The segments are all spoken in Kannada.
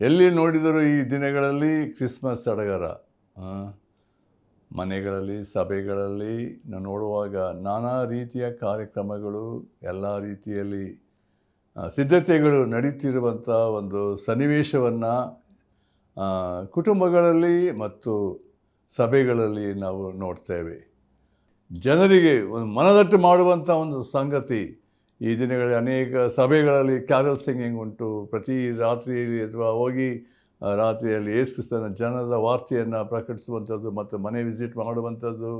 ಎಲ್ಲಿ ನೋಡಿದರೂ ಈ ದಿನಗಳಲ್ಲಿ ಕ್ರಿಸ್ಮಸ್ ಸಡಗರ. ಮನೆಗಳಲ್ಲಿ, ಸಭೆಗಳಲ್ಲಿ ನಾವು ನೋಡುವಾಗ ನಾನಾ ರೀತಿಯ ಕಾರ್ಯಕ್ರಮಗಳು, ಎಲ್ಲ ರೀತಿಯಲ್ಲಿ ಸಿದ್ಧತೆಗಳು ನಡೀತಿರುವಂಥ ಒಂದು ಸನ್ನಿವೇಶವನ್ನು ಕುಟುಂಬಗಳಲ್ಲಿ ಮತ್ತು ಸಭೆಗಳಲ್ಲಿ ನಾವು ನೋಡ್ತೇವೆ. ಜನರಿಗೆ ಒಂದು ಮನದಟ್ಟು ಮಾಡುವಂಥ ಒಂದು ಸಂಗತಿ ಈ ದಿನಗಳಲ್ಲಿ ಅನೇಕ ಸಭೆಗಳಲ್ಲಿ ಕ್ಯಾರಲ್ ಸಿಂಗಿಂಗ್ ಉಂಟು. ಪ್ರತಿ ರಾತ್ರಿಯಲ್ಲಿ ಅಥವಾ ಹೋಗಿ ರಾತ್ರಿಯಲ್ಲಿ ಯೇಸು ಕ್ರಿಸ್ತನ ಜನದ ವಾರ್ತೆಯನ್ನು ಪ್ರಕಟಿಸುವಂಥದ್ದು ಮತ್ತು ಮನೆ ವಿಸಿಟ್ ಮಾಡುವಂಥದ್ದು,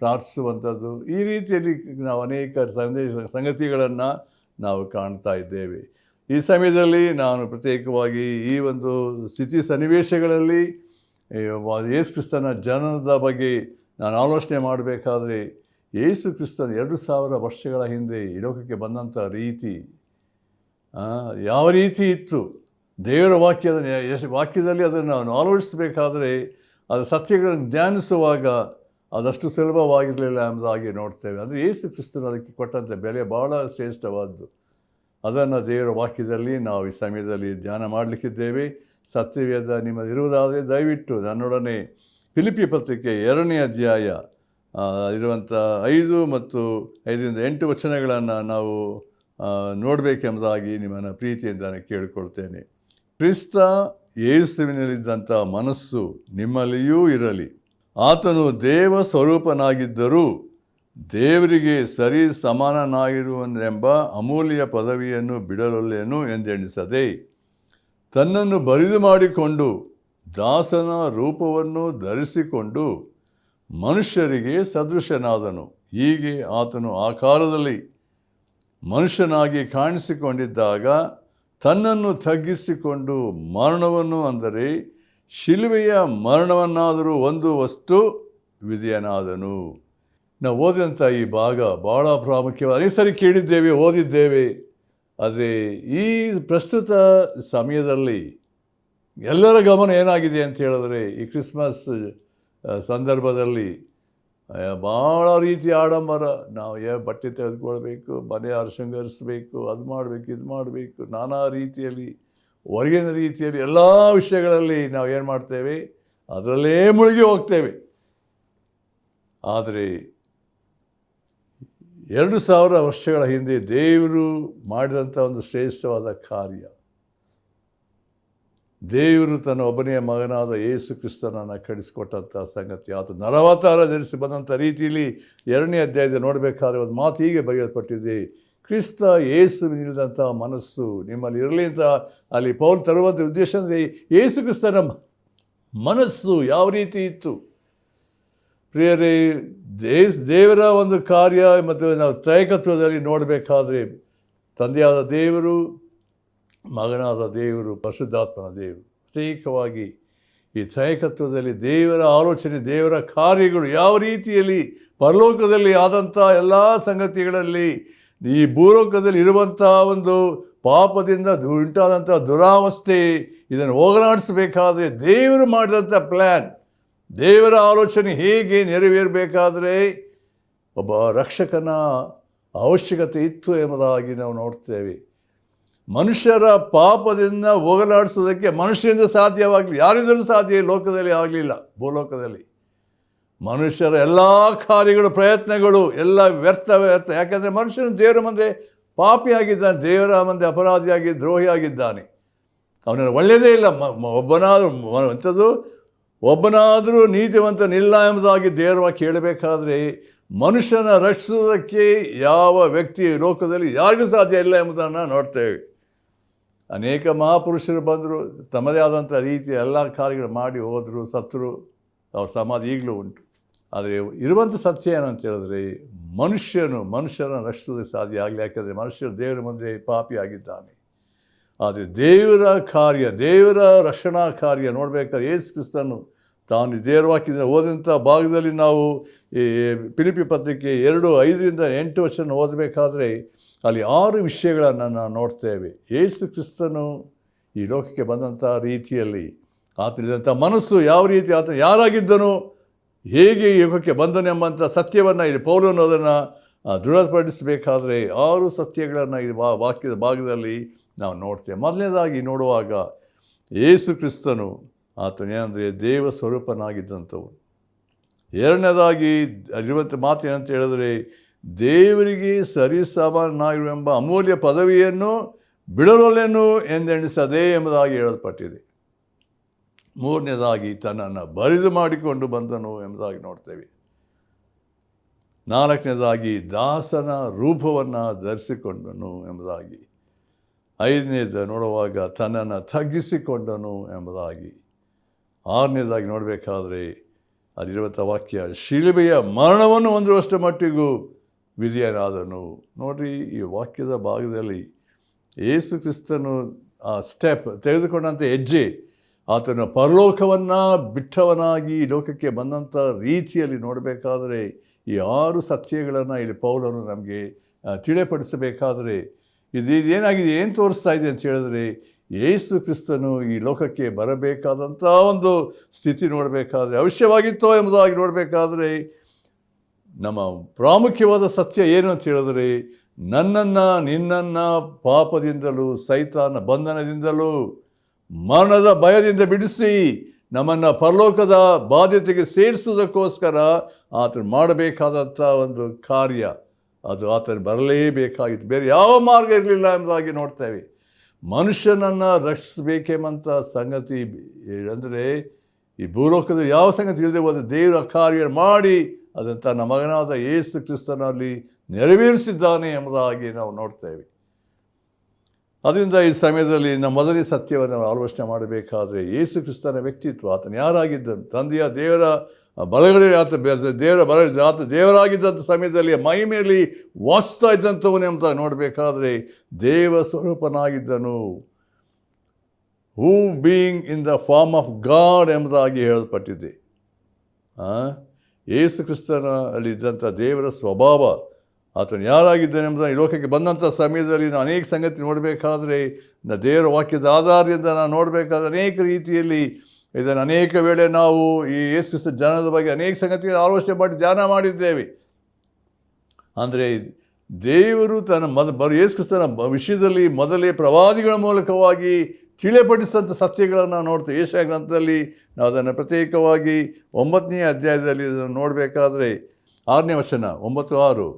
ಪ್ರಾರ್ಥಿಸುವಂಥದ್ದು, ಈ ರೀತಿಯಲ್ಲಿ ನಾವು ಅನೇಕ ಸಂಗತಿಗಳನ್ನು ನಾವು ಕಾಣ್ತಾ ಇದ್ದೇವೆ. ಈ ಸಮಯದಲ್ಲಿ ನಾನು ಪ್ರತ್ಯೇಕವಾಗಿ ಈ ಒಂದು ಸ್ಥಿತಿ ಸನ್ನಿವೇಶಗಳಲ್ಲಿ ಯೇಸು ಕ್ರಿಸ್ತನ ಜನನದ ಬಗ್ಗೆ ನಾನು ಆಲೋಚನೆ ಮಾಡಬೇಕಾದ್ರೆ, ಯೇಸು ಕ್ರಿಸ್ತನ 2000 ವರ್ಷಗಳ ಹಿಂದೆ ಈ ಲೋಕಕ್ಕೆ ಬಂದಂಥ ರೀತಿ ಯಾವ ರೀತಿ ಇತ್ತು, ದೇವರ ವಾಕ್ಯದಲ್ಲಿ ಅದನ್ನು ನಾವು ಆಲೋಚಿಸಬೇಕಾದರೆ ಅದು ಸತ್ಯಗಳನ್ನು ಧ್ಯಾನಿಸುವಾಗ ಅದಷ್ಟು ಸುಲಭವಾಗಿರಲಿಲ್ಲ ಎಂಬುದಾಗಿ ನೋಡ್ತೇವೆ. ಅಂದರೆ ಯೇಸು ಕ್ರಿಸ್ತನ ಅದಕ್ಕೆ ಕೊಟ್ಟಂಥ ಬೆಲೆ ಭಾಳ ಶ್ರೇಷ್ಠವಾದ್ದು. ಅದನ್ನು ದೇವರ ವಾಕ್ಯದಲ್ಲಿ ನಾವು ಈ ಸಮಯದಲ್ಲಿ ಧ್ಯಾನ ಮಾಡಲಿಕ್ಕಿದ್ದೇವೆ. ಸತ್ಯವೇದ ನಿಮ್ಮದಿರುವುದಾದರೆ ದಯವಿಟ್ಟು ನನ್ನೊಡನೆ ಫಿಲಿಪ್ಪಿ ಪತ್ರಿಕೆ 2ನೇ ಅಧ್ಯಾಯ ಇರುವಂಥ 5 ಮತ್ತು 5-8 ವಚನಗಳನ್ನು ನಾವು ನೋಡಬೇಕೆಂಬುದಾಗಿ ನಿಮ್ಮನ್ನು ಪ್ರೀತಿಯಿಂದ ಕೇಳಿಕೊಳ್ತೇನೆ. ಕ್ರಿಸ್ತ ಯೇಸುವಿನಲ್ಲಿದ್ದಂಥ ಮನಸ್ಸು ನಿಮ್ಮಲ್ಲಿಯೂ ಇರಲಿ. ಆತನು ದೇವ ಸ್ವರೂಪನಾಗಿದ್ದರೂ ದೇವರಿಗೆ ಸರಿ ಸಮಾನನಾಗಿರುವನೆಂಬ ಅಮೂಲ್ಯ ಪದವಿಯನ್ನು ಬಿಡಲೊಲ್ಲೆನು ಎಂದೆಣಿಸದೆ ತನ್ನನ್ನು ಬರಿದು ಮಾಡಿಕೊಂಡು ದಾಸನ ರೂಪವನ್ನು ಧರಿಸಿಕೊಂಡು ಮನುಷ್ಯರಿಗೆ ಸದೃಶನಾದನು. ಹೀಗೆ ಆತನು ಆಕಾರದಲ್ಲಿ ಮನುಷ್ಯನಾಗಿ ಕಾಣಿಸಿಕೊಂಡಿದ್ದಾಗ ತನ್ನನ್ನು ತಗ್ಗಿಸಿಕೊಂಡು ಮರಣವನ್ನು, ಅಂದರೆ ಶಿಲುಬೆಯ ಮರಣವನ್ನಾದರೂ ಹೊಂದುವಷ್ಟು ವಿಧೇಯನಾದನು. ನಾವು ಓದಿದಂಥ ಈ ಭಾಗ ಭಾಳ ಪ್ರಾಮುಖ್ಯವಾದ, ಅನೇಕ ಸರಿ ಕೇಳಿದ್ದೇವೆ, ಓದಿದ್ದೇವೆ. ಆದರೆ ಈ ಪ್ರಸ್ತುತ ಸಮಯದಲ್ಲಿ ಎಲ್ಲರ ಗಮನ ಏನಾಗಿದೆ ಅಂತ ಹೇಳಿದ್ರೆ, ಈ ಕ್ರಿಸ್ಮಸ್ ಸಂದರ್ಭದಲ್ಲಿ ಭಾಳ ರೀತಿಯ ಆಡಂಬರ. ನಾವು ಬಟ್ಟೆ ತೆಗೆದುಕೊಳ್ಬೇಕು, ಮನೆ ಶೃಂಗರಿಸಬೇಕು, ಅದು ಮಾಡಬೇಕು, ಇದು ಮಾಡಬೇಕು, ನಾನಾ ರೀತಿಯಲ್ಲಿ ಹೊರಗಿನ ರೀತಿಯಲ್ಲಿ ಎಲ್ಲ ವಿಷಯಗಳಲ್ಲಿ ನಾವು ಏನು ಮಾಡ್ತೇವೆ, ಅದರಲ್ಲೇ ಮುಳುಗಿ ಹೋಗ್ತೇವೆ. ಆದರೆ 2000 ವರ್ಷಗಳ ಹಿಂದೆ ದೇವರು ಮಾಡಿದಂಥ ಒಂದು ಶ್ರೇಷ್ಠವಾದ ಕಾರ್ಯ, ದೇವರು ತನ್ನ ಒಬ್ಬನೆಯ ಮಗನಾದ ಯೇಸು ಕ್ರಿಸ್ತನನ್ನು ಕಳಿಸಿಕೊಟ್ಟಂಥ ಸಂಗತಿ, ಆತ ನರವತಾರ ಧರಿಸಿ ಬಂದಂಥ ರೀತಿಯಲ್ಲಿ 2ನೇ ಅಧ್ಯಾಯದಲ್ಲಿ ನೋಡಬೇಕಾದ್ರೆ ಒಂದು ಮಾತು ಹೀಗೆ ಬರೆಯಲ್ಪಟ್ಟಿದೆ: ಕ್ರಿಸ್ತ ಯೇಸುವಿನಿಲ್ಲದಂಥ ಮನಸ್ಸು ನಿಮ್ಮಲ್ಲಿ ಇರಲಿ ಅಂತ ಅಲ್ಲಿ ಪೌಲ್ ತರುವಂಥ ಉದ್ದೇಶ. ಅಂದರೆ ಯೇಸು ಕ್ರಿಸ್ತನ ಮನಸ್ಸು ಯಾವ ರೀತಿ ಇತ್ತು ಪ್ರಿಯರೇ, ದೇವರ ಒಂದು ಕಾರ್ಯ ಮತ್ತು ನಾವು ತ್ರೈಕತ್ವದಲ್ಲಿ ನೋಡಬೇಕಾದ್ರೆ ತಂದೆಯಾದ ದೇವರು, ಮಗನಾದ ದೇವರು, ಪರಿಶುದ್ಧಾತ್ಮನ ದೇವರು, ಪ್ರತ್ಯೇಕವಾಗಿ ಈ ತ್ರೈಕತ್ವದಲ್ಲಿ ದೇವರ ಆಲೋಚನೆ, ದೇವರ ಕಾರ್ಯಗಳು ಯಾವ ರೀತಿಯಲ್ಲಿ ಪರಲೋಕದಲ್ಲಿ ಆದಂಥ ಎಲ್ಲ ಸಂಗತಿಗಳಲ್ಲಿ ಈ ಭೂಲೋಕದಲ್ಲಿ ಇರುವಂಥ ಒಂದು ಪಾಪದಿಂದ ಉಂಟಾದಂಥ ದುರಾವಸ್ಥೆ, ಇದನ್ನು ಹೋಗಲಾಡಿಸಬೇಕಾದ್ರೆ ದೇವರು ಮಾಡಿದಂಥ ಪ್ಲ್ಯಾನ್, ದೇವರ ಆಲೋಚನೆ ಹೇಗೆ ನೆರವೇರಬೇಕಾದ್ರೆ ಒಬ್ಬ ರಕ್ಷಕನ ಅವಶ್ಯಕತೆ ಇತ್ತು ಎಂಬುದಾಗಿ ನಾವು ನೋಡ್ತೇವೆ. ಮನುಷ್ಯರ ಪಾಪದಿಂದ ಹೋಗಲಾಡಿಸೋದಕ್ಕೆ ಮನುಷ್ಯರಿಂದ ಸಾಧ್ಯವಾಗಲಿ, ಯಾರಿಂದಲೂ ಸಾಧ್ಯ ಲೋಕದಲ್ಲಿ ಆಗಲಿಲ್ಲ. ಭೂಲೋಕದಲ್ಲಿ ಮನುಷ್ಯರ ಎಲ್ಲ ಕಾರ್ಯಗಳು, ಪ್ರಯತ್ನಗಳು ಎಲ್ಲ ವ್ಯರ್ಥ. ಯಾಕೆಂದರೆ ಮನುಷ್ಯನು ದೇವರ ಮುಂದೆ ಪಾಪಿಯಾಗಿದ್ದಾನೆ, ದೇವರ ಮುಂದೆ ಅಪರಾಧಿಯಾಗಿ ದ್ರೋಹಿಯಾಗಿದ್ದಾನೆ. ಅವನಲ್ಲಿ ಒಳ್ಳೆಯದೇ ಇಲ್ಲ. ಒಬ್ಬನಾದರೂ ನೀತಿವಂತನಿಲ್ಲ ಎಂಬುದಾಗಿ ದೇವರ ವಾಕ್ಯ ಹೇಳಬೇಕಾದ್ರೆ, ಮನುಷ್ಯನ ರಕ್ಷಿಸೋದಕ್ಕೆ ಯಾವ ವ್ಯಕ್ತಿ ಲೋಕದಲ್ಲಿ ಯಾರಿಗೂ ಸಾಧ್ಯ ಇಲ್ಲ ಎಂಬುದನ್ನು ನೋಡ್ತೇವೆ. ಅನೇಕ ಮಹಾಪುರುಷರು ಬಂದರು, ತಮ್ಮದೇ ಆದಂಥ ರೀತಿಯ ಎಲ್ಲ ಕಾರ್ಯಗಳು ಮಾಡಿ ಹೋದರು, ಸತ್ತರು, ಅವ್ರ ಸಮಾಧಿ ಈಗಲೂ ಉಂಟು. ಆದರೆ ಇರುವಂಥ ಸತ್ಯ ಏನಂತ ಹೇಳಿದ್ರೆ, ಮನುಷ್ಯನ ರಕ್ಷಿಸೋದಕ್ಕೆ ಸಾಧ್ಯ ಆಗಲಿ. ಯಾಕೆಂದರೆ ಮನುಷ್ಯರು ದೇವರ ಮುಂದೆ ಪಾಪಿಯಾಗಿದ್ದಾನೆ. ಆದರೆ ದೇವರ ಕಾರ್ಯ, ದೇವರ ರಕ್ಷಣಾ ಕಾರ್ಯ ನೋಡಬೇಕಾದ್ರೆ ಯೇಸು ಕ್ರಿಸ್ತನು ತಾನು ದೇವರ ವಾಕ್ಯದಿಂದ ಓದಿದಂಥ ಭಾಗದಲ್ಲಿ ನಾವು ಈ ಫಿಲಿಪ್ಪಿ ಪತ್ರಿಕೆ 2:5-8 ವಚನ ಓದಬೇಕಾದ್ರೆ ಅಲ್ಲಿ 6 ವಿಷಯಗಳನ್ನು ನಾವು ನೋಡ್ತೇವೆ. ಯೇಸು ಕ್ರಿಸ್ತನು ಈ ಲೋಕಕ್ಕೆ ಬಂದಂಥ ರೀತಿಯಲ್ಲಿ ಆತನಿದಂಥ ಮನಸ್ಸು ಯಾವ ರೀತಿ, ಆತ ಯಾರಾಗಿದ್ದನು, ಹೇಗೆ ಈ ಲೋಕಕ್ಕೆ ಬಂದನೆಂಬಂಥ ಸತ್ಯವನ್ನು ಇಲ್ಲಿ ಪೌಲನು ಅದನ್ನು ದೃಢಪಡಿಸಬೇಕಾದ್ರೆ 6 ಸತ್ಯಗಳನ್ನು ಈ ವಾಕ್ಯದ ಭಾಗದಲ್ಲಿ ನಾವು ನೋಡ್ತೇವೆ. ಮೊದಲನೇದಾಗಿ ನೋಡುವಾಗ ಯೇಸು ಕ್ರಿಸ್ತನು ಆತನೇನೆಂದರೆ ದೇವ ಸ್ವರೂಪನಾಗಿದ್ದಂಥವನು. ಎರಡನೇದಾಗಿ ಅಲ್ಲಿರುವಂಥ ಮಾತು ಏನಂತ ಹೇಳಿದ್ರೆ, ದೇವರಿಗೆ ಸರಿಸಮನಾಗಿರುವೆಂಬ ಅಮೂಲ್ಯ ಪದವಿಯನ್ನು ಬಿಡಲೊಲ್ಲೆನು ಎಂದೆಣಿಸದೆ ಎಂಬುದಾಗಿ ಹೇಳಲ್ಪಟ್ಟಿದೆ. ಮೂರನೇದಾಗಿ ತನ್ನನ್ನು ಬರಿದು ಮಾಡಿಕೊಂಡು ಬಂದನು ಎಂಬುದಾಗಿ ನೋಡ್ತೇವೆ. ನಾಲ್ಕನೇದಾಗಿ ದಾಸನ ರೂಪವನ್ನು ಧರಿಸಿಕೊಂಡನು ಎಂಬುದಾಗಿ. ಐದನೇದು ನೋಡುವಾಗ ತನ್ನನ್ನು ತಗ್ಗಿಸಿಕೊಂಡನು ಎಂಬುದಾಗಿ. ಆರನೇದಾಗಿ ನೋಡಬೇಕಾದ್ರೆ ಅಲ್ಲಿರುವಂಥ ವಾಕ್ಯ, ಶಿಲುಬೆಯ ಮರಣವನ್ನು ಹೊಂದುವಷ್ಟು ಮಟ್ಟಿಗೂ ವಿಧಿಯನಾದನು. ನೋಡಿರಿ, ಈ ವಾಕ್ಯದ ಭಾಗದಲ್ಲಿ ಯೇಸು ಕ್ರಿಸ್ತನು ಆ ಸ್ಟೆಪ್ ತೆಗೆದುಕೊಂಡಂಥ ಹೆಜ್ಜೆ, ಆತನ ಪರಲೋಕವನ್ನು ಬಿಟ್ಟವನಾಗಿ ಈ ಲೋಕಕ್ಕೆ ಬಂದಂಥ ರೀತಿಯಲ್ಲಿ ನೋಡಬೇಕಾದರೆ ಈ 6 ಸತ್ಯಗಳನ್ನು ಇಲ್ಲಿ ಪೌಲನು ನಮಗೆ ತಿಳಿಪಡಿಸಬೇಕಾದರೆ ಇದೇನಾಗಿದೆ, ಏನು ತೋರಿಸ್ತಾ ಇದೆ ಅಂತ ಹೇಳಿದ್ರೆ, ಯೇಸು ಕ್ರಿಸ್ತನು ಈ ಲೋಕಕ್ಕೆ ಬರಬೇಕಾದಂಥ ಒಂದು ಸ್ಥಿತಿ ನೋಡಬೇಕಾದ್ರೆ ಅವಶ್ಯವಾಗಿತ್ತೋ ಎಂಬುದಾಗಿ ನೋಡಬೇಕಾದ್ರೆ ನಮ್ಮ ಪ್ರಾಮುಖ್ಯವಾದ ಸತ್ಯ ಏನು ಅಂತ ಹೇಳಿದ್ರೆ, ನನ್ನನ್ನು ನಿನ್ನನ್ನು ಪಾಪದಿಂದಲೂ ಸೈತಾನ ಬಂಧನದಿಂದಲೂ ಮರಣದ ಭಯದಿಂದ ಬಿಡಿಸಿ ನಮ್ಮನ್ನು ಪರಲೋಕದ ಬಾಧ್ಯತೆಗೆ ಸೇರಿಸೋದಕ್ಕೋಸ್ಕರ ಆತನು ಮಾಡಬೇಕಾದಂಥ ಒಂದು ಕಾರ್ಯ, ಅದು ಆತನು ಬರಲೇಬೇಕಾಗಿತ್ತು. ಬೇರೆ ಯಾವ ಮಾರ್ಗ ಇರಲಿಲ್ಲ ಎಂಬುದಾಗಿ ನೋಡ್ತೇವೆ. ಮನುಷ್ಯನನ್ನು ರಕ್ಷಿಸಬೇಕೆಂಬಂಥ ಸಂಗತಿ ಅಂದರೆ ಈ ಭೂಲೋಕದಲ್ಲಿ ಯಾವ ಸಂಗತಿ ಇಲ್ಲದೆ ಹೋದ ದೇವರ ಕಾರ್ಯ ಮಾಡಿ ಅದನ್ನು ತನ್ನ ಮಗನಾದ ಯೇಸು ಕ್ರಿಸ್ತನಲ್ಲಿ ನೆರವೇರಿಸಿದ್ದಾನೆ ಎಂಬುದಾಗಿ ನಾವು ನೋಡ್ತೇವೆ. ಅದರಿಂದ ಈ ಸಮಯದಲ್ಲಿ ನಮ್ಮ ಮೊದಲನೇ ಸತ್ಯವನ್ನು ಆಲೋಚನೆ ಮಾಡಬೇಕಾದ್ರೆ ಯೇಸು ಕ್ರಿಸ್ತನ ವ್ಯಕ್ತಿತ್ವ, ಆತನು ಯಾರಾಗಿದ್ದನು, ತಂದೆಯ ದೇವರ ಬಲಗಡೆ ಆತ ದೇವರಾಗಿದ್ದಂಥ ಸಮಯದಲ್ಲಿ ಮಹಿಮೆಯಲ್ಲಿ ವಾಸಿಸ್ತಾ ಇದ್ದಂಥವನು ಎಂಬುದಾಗಿ ನೋಡಬೇಕಾದ್ರೆ ದೇವ ಸ್ವರೂಪನಾಗಿದ್ದನು. Who being in the form of God ಎಂಬುದಾಗಿ ಹೇಳಲ್ಪಟ್ಟಿದೆ. ಯೇಸು ಕ್ರಿಸ್ತನ ಅಲ್ಲಿ ಇದ್ದಂಥ ದೇವರ ಸ್ವಭಾವ, ಆತನು ಯಾರಾಗಿದ್ದಾನೆ ಎಂಬುದನ್ನು ಈ ಲೋಕಕ್ಕೆ ಬಂದಂಥ ಸಮಯದಲ್ಲಿ ನಾನು ಅನೇಕ ಸಂಗತಿ ನೋಡಬೇಕಾದ್ರೆ ದೇವರ ವಾಕ್ಯದ ಆಧಾರದಿಂದ ನಾನು ನೋಡಬೇಕಾದ್ರೆ ಅನೇಕ ರೀತಿಯಲ್ಲಿ ಇದನ್ನು ಅನೇಕ ವೇಳೆ ನಾವು ಈ ಯೇಸು ಕ್ರಿಸ್ತ ಜನದ ಬಗ್ಗೆ ಅನೇಕ ಸಂಗತಿಗಳನ್ನು ಆಲೋಚನೆ ಮಾಡಿ ಧ್ಯಾನ ಮಾಡಿದ್ದೇವೆ. ಅಂದರೆ ದೇವರು ತನ್ನ ಯೇಸು ಕ್ರಿಸ್ತನ ವಿಷಯದಲ್ಲಿ ಮೊದಲೇ ಪ್ರವಾದಿಗಳ ಮೂಲಕವಾಗಿ ತಿಳಿಪಡಿಸಿದಂಥ ಸತ್ಯಗಳನ್ನು ನೋಡ್ತೇವೆ. ಯೆಶಾಯ ಗ್ರಂಥದಲ್ಲಿ ನಾವು ಅದನ್ನು ಪ್ರತ್ಯೇಕವಾಗಿ 9ನೇ ಅಧ್ಯಾಯದಲ್ಲಿ ಇದನ್ನು ನೋಡಬೇಕಾದ್ರೆ 6ನೇ ವಚನ 9:6,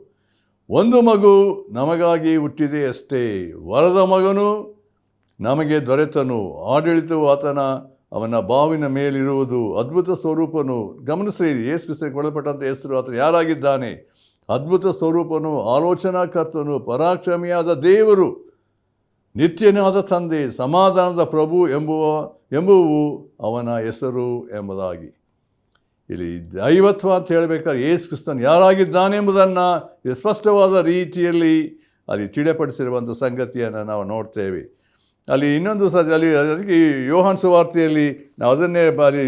ಒಂದು ಮಗು ನಮಗಾಗಿ ಹುಟ್ಟಿದೆ ಅಷ್ಟೇ, ವರದ ಮಗನು ನಮಗೆ ದೊರೆತನು, ಆಡಳಿತವು ಅವನ ಬಾವಿನ ಮೇಲಿರುವುದು, ಅದ್ಭುತ ಸ್ವರೂಪನು. ಗಮನಿಸಿ, ಯೇಸು ಕ್ರಿಸ್ತನಿಗೆ ಕೊಡಲ್ಪಟ್ಟಂಥ ಹೆಸರು, ಆತನು ಯಾರಾಗಿದ್ದಾನೆ? ಅದ್ಭುತ ಸ್ವರೂಪನು, ಆಲೋಚನಾಕರ್ತನು, ಪರಾಕ್ರಮಿಯಾದ ದೇವರು, ನಿತ್ಯನಾದ ತಂದೆ, ಸಮಾಧಾನದ ಪ್ರಭು ಎಂಬುವು ಅವನ ಹೆಸರು ಎಂಬುದಾಗಿ. ಇಲ್ಲಿ ದೈವತ್ವ ಅಂತ ಹೇಳಬೇಕಾದ್ರೆ ಯೇಸು ಕ್ರಿಸ್ತನು ಯಾರಾಗಿದ್ದಾನೆ ಎಂಬುದನ್ನು ಸ್ಪಷ್ಟವಾದ ರೀತಿಯಲ್ಲಿ ಅಲ್ಲಿ ತಿಳಿಪಡಿಸಿರುವಂಥ ಸಂಗತಿಯನ್ನು ನಾವು ನೋಡ್ತೇವೆ. ಅಲ್ಲಿ ಇನ್ನೊಂದು ಅಲ್ಲಿ ಅದಕ್ಕೆ ಯೋಹಾನ ಸುವಾರ್ತೆಯಲ್ಲಿ ನಾವು ಅದನ್ನೇ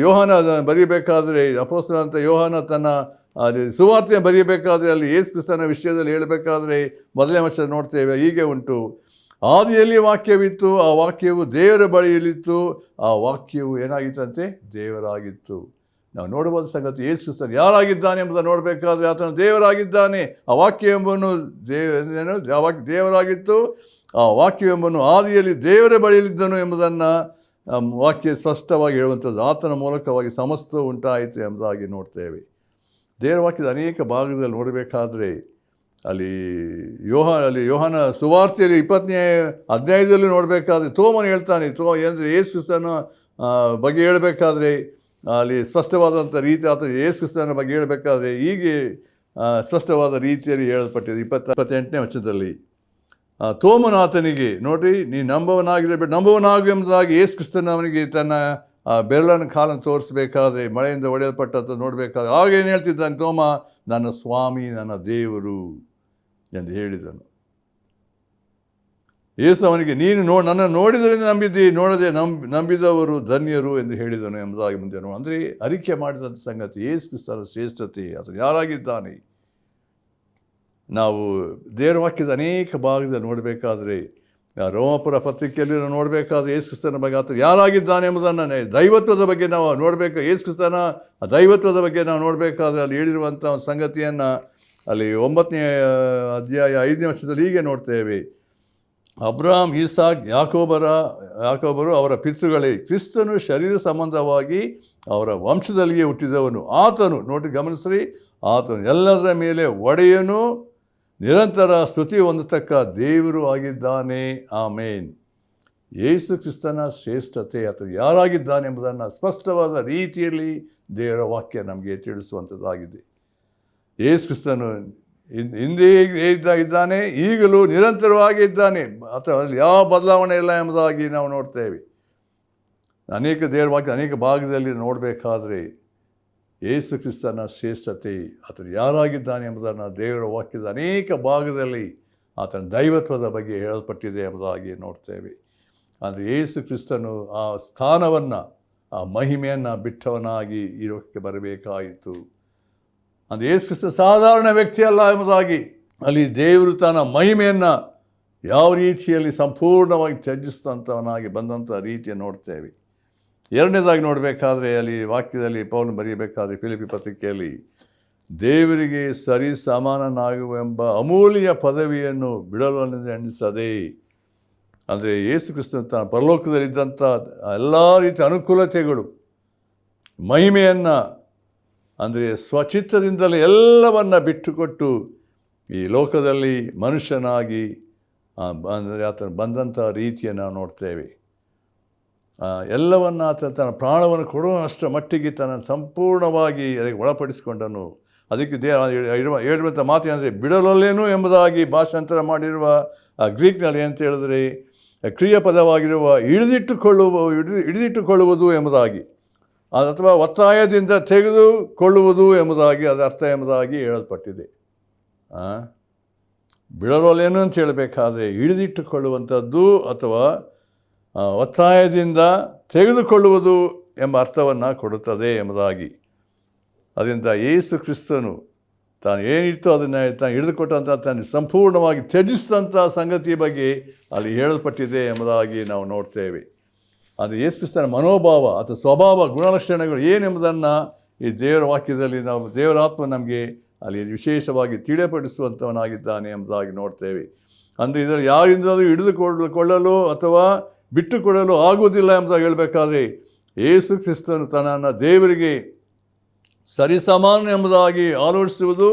ಯೋಹಾನ ಬರೀಬೇಕಾದ್ರೆ ಅಪೊಸ್ತಲನಾದ ಯೋಹಾನ ತನ್ನ ಸುವಾರ್ತೆಯನ್ನು ಬರೀಬೇಕಾದ್ರೆ ಅಲ್ಲಿ ಯೇಸು ಕ್ರಿಸ್ತನ ವಿಷಯದಲ್ಲಿ ಹೇಳಬೇಕಾದ್ರೆ 1ನೇ ವಚನ ನೋಡ್ತೇವೆ, ಹೀಗೆ ಉಂಟು, ಆದಿಯಲ್ಲಿ ವಾಕ್ಯವಿತ್ತು, ಆ ವಾಕ್ಯವು ದೇವರ ಬಳಿಯಲ್ಲಿತ್ತು, ಆ ವಾಕ್ಯವು ಏನಾಗಿತ್ತಂತೆ? ದೇವರಾಗಿತ್ತು. ನಾವು ನೋಡಬಹುದು ಸಂಗತಿ, ಯೇಸು ಕ್ರಿಸ್ತನು ಯಾರಾಗಿದ್ದಾನೆ ಎಂಬುದನ್ನು ನೋಡಬೇಕಾದ್ರೆ ಆತನು ದೇವರಾಗಿದ್ದಾನೆ. ಆ ವಾಕ್ಯ ಎಂಬುದನ್ನು ದೇವರಾಗಿತ್ತು, ಆ ವಾಕ್ಯವೆಂಬನು ಆದಿಯಲ್ಲಿ ದೇವರ ಬಳಿಯಲ್ಲಿದ್ದನು ಎಂಬುದನ್ನು ವಾಕ್ಯ ಸ್ಪಷ್ಟವಾಗಿ ಹೇಳುವಂಥದ್ದು. ಆತನ ಮೂಲಕವಾಗಿ ಸಮಸ್ತ ಉಂಟಾಯಿತು ಎಂಬುದಾಗಿ ನೋಡ್ತೇವೆ. ದೇವರ ವಾಕ್ಯದ ಅನೇಕ ಭಾಗದಲ್ಲಿ ನೋಡಬೇಕಾದ್ರೆ ಅಲ್ಲಿ ಯೋಹಾನ ಸುವಾರ್ತೆಯಲ್ಲಿ 20ನೇ ಅಧ್ಯಾಯದಲ್ಲಿ ನೋಡಬೇಕಾದ್ರೆ ತೋಮನು ಹೇಳ್ತಾನೆ, ಅಂದರೆ ಯೇಸು ಕ್ರಿಸ್ತನ ಬಗ್ಗೆ ಹೇಳಬೇಕಾದ್ರೆ ಅಲ್ಲಿ ಸ್ಪಷ್ಟವಾದಂಥ ರೀತಿ, ಆತ ಯೇಸು ಕ್ರಿಸ್ತನ ಬಗ್ಗೆ ಹೇಳಬೇಕಾದ್ರೆ ಹೀಗೆ ಸ್ಪಷ್ಟವಾದ ರೀತಿಯಲ್ಲಿ ಹೇಳಲ್ಪಟ್ಟಿದೆ. 28ನೇ ವಚನದಲ್ಲಿ ತೋಮನು ಆತನಿಗೆ, ನೋಡ್ರಿ, ನೀ ನಂಬುವನಾಗು ಎಂಬುದಾಗಿ ಯೇಸು ಕ್ರಿಸ್ತನ ಅವನಿಗೆ ತನ್ನ ಬೆರಳನ್ನು ಕಾಲನ್ನು ತೋರಿಸಬೇಕಾದ್ರೆ ಮಳೆಯಿಂದ ಹೊಡೆಯಲ್ಪಟ್ಟಂತ ನೋಡಬೇಕಾದ್ರೆ ಆಗ ಏನು ಹೇಳ್ತಿದ್ದಾನೆ ತೋಮ? ನನ್ನ ಸ್ವಾಮಿ, ನನ್ನ ದೇವರು ಎಂದು ಹೇಳಿದನು. ಯೇಸು ಅವನಿಗೆ, ನೀನು ನನ್ನನ್ನು ನೋಡಿದರಿಂದ ನಂಬಿದ್ದಿ, ನೋಡದೆ ನಂಬಿದವರು ಧನ್ಯರು ಎಂದು ಹೇಳಿದನು ಎಂಬುದಾಗಿ ಮುಂದೆ ಅಂದರೆ ಅರಿಕೆ ಮಾಡಿದಂಥ ಸಂಗತಿ ಯೇಸು ಕ್ರಿಸ್ತನ ಶ್ರೇಷ್ಠತೆ, ಆತನು ಯಾರಾಗಿದ್ದಾನೆ. ನಾವು ದೇವರ ವಾಕ್ಯದ ಅನೇಕ ಭಾಗದಲ್ಲಿ ನೋಡಬೇಕಾದ್ರೆ, ರೋಮಾಪುರ ಪತ್ರಿಕೆಯಲ್ಲಿ ನಾವು ನೋಡಬೇಕಾದ್ರೆ ಯೇಸು ಕ್ರಿಸ್ತನ ಬಗ್ಗೆ ಆತ ಯಾರಾಗಿದ್ದಾನೆ ಎಂಬುದನ್ನು, ದೈವತ್ವದ ಬಗ್ಗೆ ನಾವು ನೋಡಬೇಕು. ಯೇಸು ಕ್ರಿಸ್ತನ ದೈವತ್ವದ ಬಗ್ಗೆ ನಾವು ನೋಡಬೇಕಾದ್ರೆ ಅಲ್ಲಿ ಹೇಳಿರುವಂಥ ಒಂದು ಸಂಗತಿಯನ್ನು ಅಲ್ಲಿ 9ನೇ ಅಧ್ಯಾಯ 5ನೇ ವಚನದಲ್ಲಿ ಹೀಗೆ ನೋಡ್ತೇವೆ, ಅಬ್ರಹಾಂ, ಈಸಾಕ್, ಯಾಕೋಬರು ಅವರ ಪಿತೃಗಳೇ. ಕ್ರಿಸ್ತನು ಶರೀರ ಸಂಬಂಧವಾಗಿ ಅವರ ವಂಶದಲ್ಲಿಯೇ ಹುಟ್ಟಿದವನು. ಆತನು ನೋಡಿ ಗಮನಿಸ್ರಿ, ಆತನು ಎಲ್ಲದರ ಮೇಲೆ ಒಡೆಯನು, ನಿರಂತರ ಸ್ತುತಿ ಹೊಂದತಕ್ಕ ದೇವರು ಆಗಿದ್ದಾನೆ. ಆಮೇನ್. ಯೇಸು ಕ್ರಿಸ್ತನ ಶ್ರೇಷ್ಠತೆ ಅಥವಾ ಯಾರಾಗಿದ್ದಾನೆ ಎಂಬುದನ್ನು ಸ್ಪಷ್ಟವಾದ ರೀತಿಯಲ್ಲಿ ದೇವರ ವಾಕ್ಯ ನಮಗೆ ತಿಳಿಸುವಂಥದ್ದಾಗಿದೆ. ಯೇಸು ಕ್ರಿಸ್ತನು ಹಿಂದೆ ಇದ್ದಾನೆ, ಈಗಲೂ ನಿರಂತರವಾಗಿ ಇದ್ದಾನೆ, ಅಥವಾ ಅಲ್ಲಿ ಯಾವ ಬದಲಾವಣೆ ಇಲ್ಲ ಎಂಬುದಾಗಿ ನಾವು ನೋಡ್ತೇವೆ. ಅನೇಕ ದೇವರ ವಾಕ್ಯ ಅನೇಕ ಭಾಗದಲ್ಲಿ ನೋಡಬೇಕಾದ್ರೆ ಯೇಸು ಕ್ರಿಸ್ತನ ಶ್ರೇಷ್ಠತೆ ಅಥವಾ ಯಾರಾಗಿದ್ದಾನೆ ಎಂಬುದನ್ನು ದೇವರ ವಾಕ್ಯದ ಅನೇಕ ಭಾಗದಲ್ಲಿ ಆತನ ದೈವತ್ವದ ಬಗ್ಗೆ ಹೇಳಲ್ಪಟ್ಟಿದೆ ಎಂಬುದಾಗಿ ನೋಡ್ತೇವೆ. ಅಂದರೆ ಯೇಸು ಕ್ರಿಸ್ತನು ಆ ಸ್ಥಾನವನ್ನು, ಆ ಮಹಿಮೆಯನ್ನು ಬಿಟ್ಟವನಾಗಿ ಈ ಲೋಕಕ್ಕೆ ಬರಬೇಕಾಯಿತು. ಅಂದರೆ ಯೇಸು ಕ್ರಿಸ್ತ ಸಾಧಾರಣ ವ್ಯಕ್ತಿ ಅಲ್ಲ ಎಂಬುದಾಗಿ ಅಲ್ಲಿ ದೇವರು ತನ್ನ ಮಹಿಮೆಯನ್ನು ಯಾವ ರೀತಿಯಲ್ಲಿ ಸಂಪೂರ್ಣವಾಗಿ ತ್ಯಜಿಸಿದಂಥವನಾಗಿ ಬಂದಂಥ ರೀತಿಯನ್ನು ನೋಡ್ತೇವೆ. ಎರಡನೇದಾಗಿ ನೋಡಬೇಕಾದ್ರೆ ಅಲ್ಲಿ ವಾಕ್ಯದಲ್ಲಿ ಪೌಲನು ಬರೆಯಬೇಕಾದ್ರೆ ಫಿಲಿಪ್ಪಿ ಪತ್ರಿಕೆಯಲ್ಲಿ ದೇವರಿಗೆ ಸರಿ ಸಮಾನನಾಗುವೆಂಬ ಅಮೂಲ್ಯ ಪದವಿಯನ್ನು ಬಿಡಲು ಎಣಿಸದೆ, ಅಂದರೆ ಯೇಸು ಕ್ರಿಸ್ತನ ತನ್ನ ಪರಲೋಕದಲ್ಲಿದ್ದಂಥ ಎಲ್ಲ ರೀತಿಯ ಅನುಕೂಲತೆಗಳು, ಮಹಿಮೆಯನ್ನು, ಅಂದರೆ ಸ್ವಚಿತ್ತದಿಂದಲೇ ಎಲ್ಲವನ್ನು ಬಿಟ್ಟುಕೊಟ್ಟು ಈ ಲೋಕದಲ್ಲಿ ಮನುಷ್ಯನಾಗಿ ಅಂದರೆ ಆತನು ಬಂದಂಥ ರೀತಿಯನ್ನು ನಾವು ನೋಡ್ತೇವೆ. ಎಲ್ಲವನ್ನು ಆತ ತನ್ನ ಪ್ರಾಣವನ್ನು ಕೊಡುವಷ್ಟರ ಮಟ್ಟಿಗೆ ತನ್ನ ಸಂಪೂರ್ಣವಾಗಿ ಅದಕ್ಕೆ ಒಳಪಡಿಸಿಕೊಂಡನು. ಅದಕ್ಕೆ ಹೇಳುವಂಥ ಮಾತೇನೆಂದರೆ ಬಿಡಲಲ್ಲೇನು ಎಂಬುದಾಗಿ ಭಾಷಾಂತರ ಮಾಡಿರುವ ಗ್ರೀಕ್ನಲ್ಲಿ ಅಂತ ಹೇಳಿದ್ರೆ ಕ್ರಿಯಾಪದವಾಗಿರುವ ಹಿಡಿದಿಟ್ಟುಕೊಳ್ಳುವುದು ಎಂಬುದಾಗಿ, ಅಥವಾ ಒತ್ತಾಯದಿಂದ ತೆಗೆದುಕೊಳ್ಳುವುದು ಎಂಬುದಾಗಿ ಅದರ ಅರ್ಥ ಎಂಬುದಾಗಿ ಹೇಳಲ್ಪಟ್ಟಿದೆ. ಬಿಡಲಲ್ಲೇನು ಅಂತ ಹೇಳಬೇಕಾದ್ರೆ ಹಿಡಿದಿಟ್ಟುಕೊಳ್ಳುವಂಥದ್ದು ಅಥವಾ ಒತ್ತಾಯದಿಂದ ತೆಗೆದುಕೊಳ್ಳುವುದು ಎಂಬ ಅರ್ಥವನ್ನು ಕೊಡುತ್ತದೆ ಎಂಬುದಾಗಿ. ಅದರಿಂದ ಯೇಸು ಕ್ರಿಸ್ತನು ತಾನು ಏನಿತ್ತು ಅದನ್ನು ತಾನು ಹಿಡಿದುಕೊಟ್ಟಂಥ ತಾನು ಸಂಪೂರ್ಣವಾಗಿ ತ್ಯಜಿಸಿದಂಥ ಸಂಗತಿಯ ಬಗ್ಗೆ ಅಲ್ಲಿ ಹೇಳಲ್ಪಟ್ಟಿದೆ ಎಂಬುದಾಗಿ ನಾವು ನೋಡ್ತೇವೆ. ಆದರೆ ಯೇಸು ಕ್ರಿಸ್ತನ ಮನೋಭಾವ ಅಥವಾ ಸ್ವಭಾವ, ಗುಣಲಕ್ಷಣಗಳು ಏನೆಂಬುದನ್ನು ಈ ದೇವರ ವಾಕ್ಯದಲ್ಲಿ ನಾವು ದೇವರ ಆತ್ಮ ನಮಗೆ ಅಲ್ಲಿ ವಿಶೇಷವಾಗಿ ತಿಳಿಯಪಡಿಸುವಂಥವನಾಗಿದ್ದಾನೆ ಎಂಬುದಾಗಿ ನೋಡ್ತೇವೆ. ಅಂದರೆ ಇದರಲ್ಲಿ ಯಾರಿಂದಲೂ ಹಿಡಿದುಕೊಳ್ಳಲು ಅಥವಾ ಬಿಟ್ಟುಕೊಡಲು ಆಗುವುದಿಲ್ಲ ಎಂಬುದಾಗಿ ಹೇಳಬೇಕಾದ್ರೆ ಯೇಸು ಕ್ರಿಸ್ತನು ತನ್ನನ್ನು ದೇವರಿಗೆ ಸರಿಸಮಾನ ಎಂಬುದಾಗಿ ಆಲೋಚಿಸುವುದು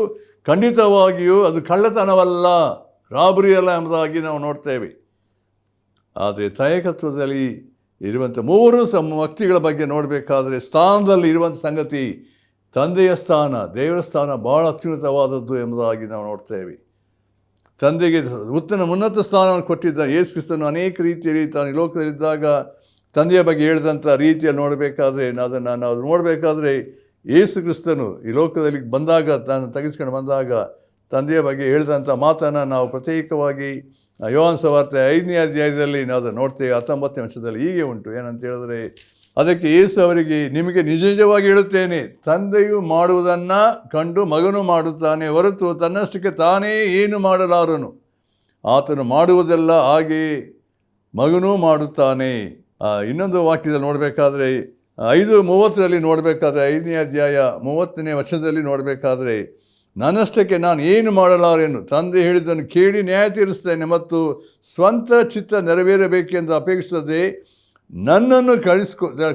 ಖಂಡಿತವಾಗಿಯೂ ಅದು ಕಳ್ಳತನವಲ್ಲ, ರಾಬರಿ ಅಲ್ಲ ಎಂಬುದಾಗಿ ನಾವು ನೋಡ್ತೇವೆ. ಆದರೆ ತ್ರೈಕತ್ವದಲ್ಲಿ ಇರುವಂಥ ಮೂವರು ವ್ಯಕ್ತಿಗಳ ಬಗ್ಗೆ ನೋಡಬೇಕಾದ್ರೆ ಸ್ಥಾನದಲ್ಲಿ ಇರುವಂಥ ಸಂಗತಿ ತಂದೆಯ ಸ್ಥಾನ, ದೇವರ ಸ್ಥಾನ ಭಾಳ ಅತ್ಯುನ್ನತವಾದದ್ದು ಎಂಬುದಾಗಿ ನಾವು ನೋಡ್ತೇವೆ. ತಂದೆಗೆ ಉನ್ನತ ಸ್ಥಾನವನ್ನು ಕೊಟ್ಟಿದ್ದ ಯೇಸು ಕ್ರಿಸ್ತನು ಅನೇಕ ರೀತಿಯಲ್ಲಿ ತಾನು ಈ ಲೋಕದಲ್ಲಿದ್ದಾಗ ತಂದೆಯ ಬಗ್ಗೆ ಹೇಳಿದಂಥ ರೀತಿಯಲ್ಲಿ ನೋಡಬೇಕಾದ್ರೆ ಅದನ್ನು ನಾವು ನೋಡಬೇಕಾದ್ರೆ ಯೇಸು ಕ್ರಿಸ್ತನು ಈ ಲೋಕದಲ್ಲಿ ಬಂದಾಗ, ತಾನು ತೆಗೆಸ್ಕೊಂಡು ಬಂದಾಗ ತಂದೆಯ ಬಗ್ಗೆ ಹೇಳಿದಂಥ ಮಾತನ್ನು ನಾವು ಪ್ರತ್ಯೇಕವಾಗಿ ಯೋಹಾನ ಸುವಾರ್ತೆ 5ನೇ ಅಧ್ಯಾಯದಲ್ಲಿ ನಾವು ಅದನ್ನು ನೋಡ್ತೇವೆ. 19ನೇ ವರ್ಷದಲ್ಲಿ ಹೀಗೆ ಉಂಟು. ಏನಂತ ಹೇಳಿದ್ರೆ, ಅದಕ್ಕೆ ಯೇಸು ಅವರಿಗೆ, ನಿಮಗೆ ನಿಜ ನಿಜವಾಗಿ ಹೇಳುತ್ತೇನೆ, ತಂದೆಯು ಮಾಡುವುದನ್ನು ಕಂಡು ಮಗನು ಮಾಡುತ್ತಾನೆ ಹೊರತು ತನ್ನಷ್ಟಕ್ಕೆ ತಾನೇ ಏನು ಮಾಡಲಾರನು. ಆತನು ಮಾಡುವುದೆಲ್ಲ ಹಾಗೆ ಮಗನೂ ಮಾಡುತ್ತಾನೆ. ಇನ್ನೊಂದು ವಾಕ್ಯದಲ್ಲಿ ನೋಡಬೇಕಾದ್ರೆ 5:30 ನೋಡಬೇಕಾದ್ರೆ 5ನೇ ಅಧ್ಯಾಯ 30ನೇ ವಚನದಲ್ಲಿ ನೋಡಬೇಕಾದ್ರೆ, ನನ್ನಷ್ಟಕ್ಕೆ ನಾನು ಏನು ಮಾಡಲಾರೆನು, ತಂದೆ ಹೇಳಿದ್ದನ್ನು ಕೇಳಿ ನ್ಯಾಯ ತೀರಿಸ್ತೇನೆ ಮತ್ತು ಸ್ವಂತ ಚಿತ್ತ ನೆರವೇರಬೇಕೆಂದು ಅಪೇಕ್ಷಿಸದೆ ನನ್ನನ್ನು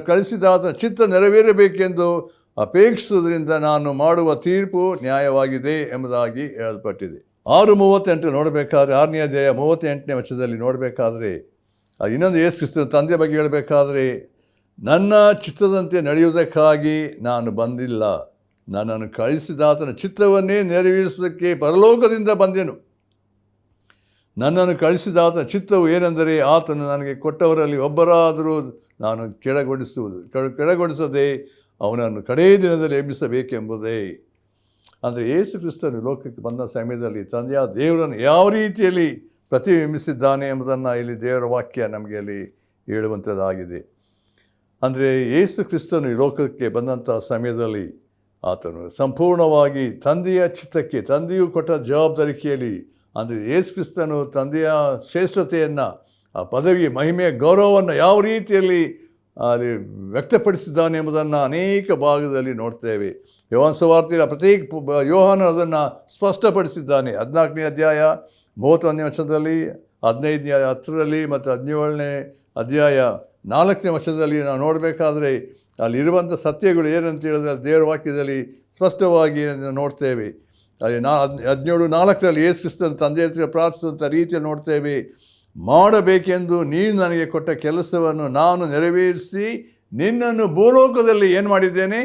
ಕಳಿಸಿದಾತನ ಚಿತ್ತ ನೆರವೇರಬೇಕೆಂದು ಅಪೇಕ್ಷಿಸುವುದರಿಂದ ನಾನು ಮಾಡುವ ತೀರ್ಪು ನ್ಯಾಯವಾಗಿದೆ ಎಂಬುದಾಗಿ ಹೇಳಲ್ಪಟ್ಟಿದೆ. 6:38 ನೋಡಬೇಕಾದ್ರೆ 6ನೇ ಅಧ್ಯಾಯ 38ನೇ ವಚನದಲ್ಲಿ ನೋಡಬೇಕಾದ್ರೆ ಇನ್ನೊಂದು ಯೇಸು ಕ್ರಿಸ್ತನ ತಂದೆಯ ಬಗ್ಗೆ ಹೇಳಬೇಕಾದ್ರೆ, ನನ್ನ ಚಿತ್ತದಂತೆ ನಡೆಯುವುದಕ್ಕಾಗಿ ನಾನು ಬಂದಿಲ್ಲ, ನನ್ನನ್ನು ಕಳಿಸಿದಾತನ ಚಿತ್ತವನ್ನೇ ನೆರವೇರಿಸುವುದಕ್ಕೆ ಪರಲೋಕದಿಂದ ಬಂದೆನು. ನನ್ನನ್ನು ಕಳಿಸಿದಾತನ ಚಿತ್ತವು ಏನೆಂದರೆ, ಆತನು ನನಗೆ ಕೊಟ್ಟವರಲ್ಲಿ ಒಬ್ಬರಾದರೂ ನಾನು ಕೆಳಗೊಳಿಸದೆ ಅವನನ್ನು ಕಡೇ ದಿನದಲ್ಲಿ ಎಬ್ಬಿಸಬೇಕೆಂಬುದೇ. ಅಂದರೆ ಯೇಸು ಕ್ರಿಸ್ತನು ಲೋಕಕ್ಕೆ ಬಂದ ಸಮಯದಲ್ಲಿ ತಂದೆಯ ದೇವರನ್ನು ಯಾವ ರೀತಿಯಲ್ಲಿ ಪ್ರತಿಬಿಂಬಿಸಿದ್ದಾನೆ ಎಂಬುದನ್ನು ಇಲ್ಲಿ ದೇವರ ವಾಕ್ಯ ನಮಗೆ ಅಲ್ಲಿ ಹೇಳುವಂಥದ್ದಾಗಿದೆ. ಅಂದರೆ ಯೇಸು ಕ್ರಿಸ್ತನು ಈ ಲೋಕಕ್ಕೆ ಬಂದಂಥ ಸಮಯದಲ್ಲಿ ಆತನು ಸಂಪೂರ್ಣವಾಗಿ ತಂದೆಯ ಚಿತ್ತಕ್ಕೆ, ತಂದೆಯು ಕೊಟ್ಟ ಜವಾಬ್ದಾರಿಕೆಯಲ್ಲಿ, ಅಂದರೆ ಯೇಸು ಕ್ರಿಸ್ತನು ತಂದೆಯ ಶ್ರೇಷ್ಠತೆಯನ್ನು, ಆ ಪದವಿ, ಮಹಿಮೆಯ ಗೌರವವನ್ನು ಯಾವ ರೀತಿಯಲ್ಲಿ ಅಲ್ಲಿ ವ್ಯಕ್ತಪಡಿಸಿದ್ದಾನೆ ಎಂಬುದನ್ನು ಅನೇಕ ಭಾಗದಲ್ಲಿ ನೋಡ್ತೇವೆ. ಯೋಹಾನ ಸುವಾರ್ತೆಯ ಪ್ರತ್ಯೇಕ ಯೋಹಾನ ಅದನ್ನು ಸ್ಪಷ್ಟಪಡಿಸಿದ್ದಾನೆ. 14ನೇ ಅಧ್ಯಾಯ 31ನೇ ವಚನದಲ್ಲಿ, 10ರಲ್ಲಿ ಮತ್ತು 17ನೇ ಅಧ್ಯಾಯ 4ನೇ ವಚನದಲ್ಲಿ ನಾವು ನೋಡಬೇಕಾದ್ರೆ ಅಲ್ಲಿರುವಂಥ ಸತ್ಯಗಳು ಏನಂತ ಹೇಳಿದ್ರೆ ದೇವರ ವಾಕ್ಯದಲ್ಲಿ ಸ್ಪಷ್ಟವಾಗಿ ನೋಡ್ತೇವೆ. ಅಲ್ಲಿ 17:4 ಯೇಸು ಕ್ರಿಸ್ತನ ತಂದೆ ಹತ್ರ ಪ್ರಾರ್ಥಿಸಿದಂಥ ರೀತಿಯಲ್ಲಿ ನೋಡ್ತೇವೆ. ಮಾಡಬೇಕೆಂದು ನೀನು ನನಗೆ ಕೊಟ್ಟ ಕೆಲಸವನ್ನು ನಾನು ನೆರವೇರಿಸಿ ನಿನ್ನನ್ನು ಭೂಲೋಕದಲ್ಲಿ ಏನು ಮಾಡಿದ್ದೇನೆ,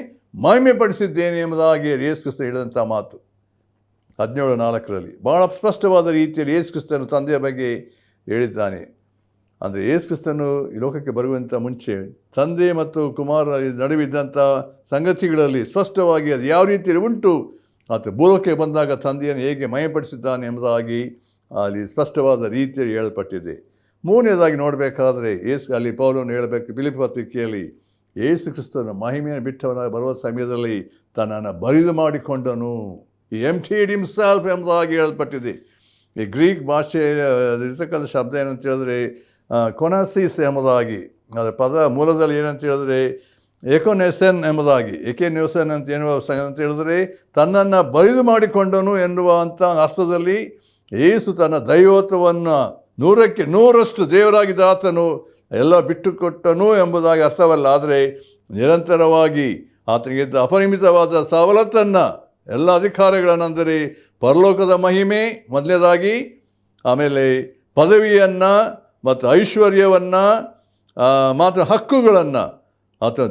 ಮಹಿಮೆಪಡಿಸಿದ್ದೇನೆ ಎಂಬುದಾಗಿ ಯೇಸು ಕ್ರಿಸ್ತ ಹೇಳಿದಂಥ ಮಾತು 17:4 ಭಾಳ ಸ್ಪಷ್ಟವಾದ ರೀತಿಯಲ್ಲಿ ಯೇಸು ಕ್ರಿಸ್ತನ ತಂದೆಯ ಬಗ್ಗೆ ಹೇಳಿದ್ದಾನೆ. ಅಂದರೆ ಯೇಸು ಕ್ರಿಸ್ತನು ಈ ಲೋಕಕ್ಕೆ ಬರುವಂಥ ಮುಂಚೆ ತಂದೆ ಮತ್ತು ಕುಮಾರ ನಡುವಿದ್ದಂಥ ಸಂಗತಿಗಳಲ್ಲಿ ಸ್ಪಷ್ಟವಾಗಿ ಅದು ಯಾವ ರೀತಿಯಲ್ಲಿ ಉಂಟು, ಮತ್ತು ಭೂಲೋಕಕ್ಕೆ ಬಂದಾಗ ತಂದೆಯನ್ನು ಹೇಗೆ ಮಹಿಮೆಪಡಿಸಿದ್ದಾನೆ ಎಂಬುದಾಗಿ ಅಲ್ಲಿ ಸ್ಪಷ್ಟವಾದ ರೀತಿಯಲ್ಲಿ ಹೇಳಲ್ಪಟ್ಟಿದೆ. ಮೂರನೇದಾಗಿ ನೋಡಬೇಕಾದ್ರೆ ಅಲ್ಲಿ ಪೌಲನು ಹೇಳಬೇಕು ಫಿಲಿಪ್ಪಿ ಪತ್ರಿಕೆಯಲ್ಲಿ, ಯೇಸು ಕ್ರಿಸ್ತನ ಮಹಿಮೆಯನ್ನು ಬಿಟ್ಟವನಾಗಿ ಬರುವ ಸಮಯದಲ್ಲಿ ತನ್ನನ್ನು ಬರಿದು ಮಾಡಿಕೊಂಡನು. ಈ ಎಂಪ್ಟಿಡ್ ಹಿಮ್ಸೆಲ್ಫ್ ಎಂಬುದಾಗಿ ಹೇಳಲ್ಪಟ್ಟಿದೆ. ಈ ಗ್ರೀಕ್ ಭಾಷೆಯಲ್ಲಿರ್ತಕ್ಕಂಥ ಶಬ್ದ ಏನಂತ ಹೇಳಿದ್ರೆ ಕೊನಾಸಿಸ್ ಎಂಬುದಾಗಿ, ಅದರ ಪದ ಮೂಲದಲ್ಲಿ ಏನಂತ ಹೇಳಿದ್ರೆ ಎಕೋನೆಸೆನ್ ಎಂಬುದಾಗಿ, ಎಕೆನ್ಯೂಸನ್ ಅಂತ ಅಂತ ಹೇಳಿದ್ರೆ ತನ್ನನ್ನು ಬರಿದು ಮಾಡಿಕೊಂಡನು ಎನ್ನುವಂಥ ಅರ್ಥದಲ್ಲಿ ಯೇಸು ತನ್ನ ದೈವತ್ವವನ್ನು 100ಕ್ಕೆ 100ರಷ್ಟು ದೇವರಾಗಿದ್ದ ಆತನು ಎಲ್ಲ ಬಿಟ್ಟುಕೊಟ್ಟನು ಎಂಬುದಾಗಿ ಅರ್ಥವಲ್ಲ. ಆದರೆ ನಿರಂತರವಾಗಿ ಆತನಿಗಿದ್ದ ಅಪರಿಮಿತವಾದ ಸವಲತ್ತನ್ನು, ಎಲ್ಲ ಅಧಿಕಾರಗಳನ್ನೆಂದರೆ ಪರಲೋಕದ ಮಹಿಮೆ ಮೊದಲನೇದಾಗಿ, ಆಮೇಲೆ ಪದವಿಯನ್ನು ಮತ್ತು ಐಶ್ವರ್ಯವನ್ನು ಮಾತ್ರ ಹಕ್ಕುಗಳನ್ನು ಅಥವಾ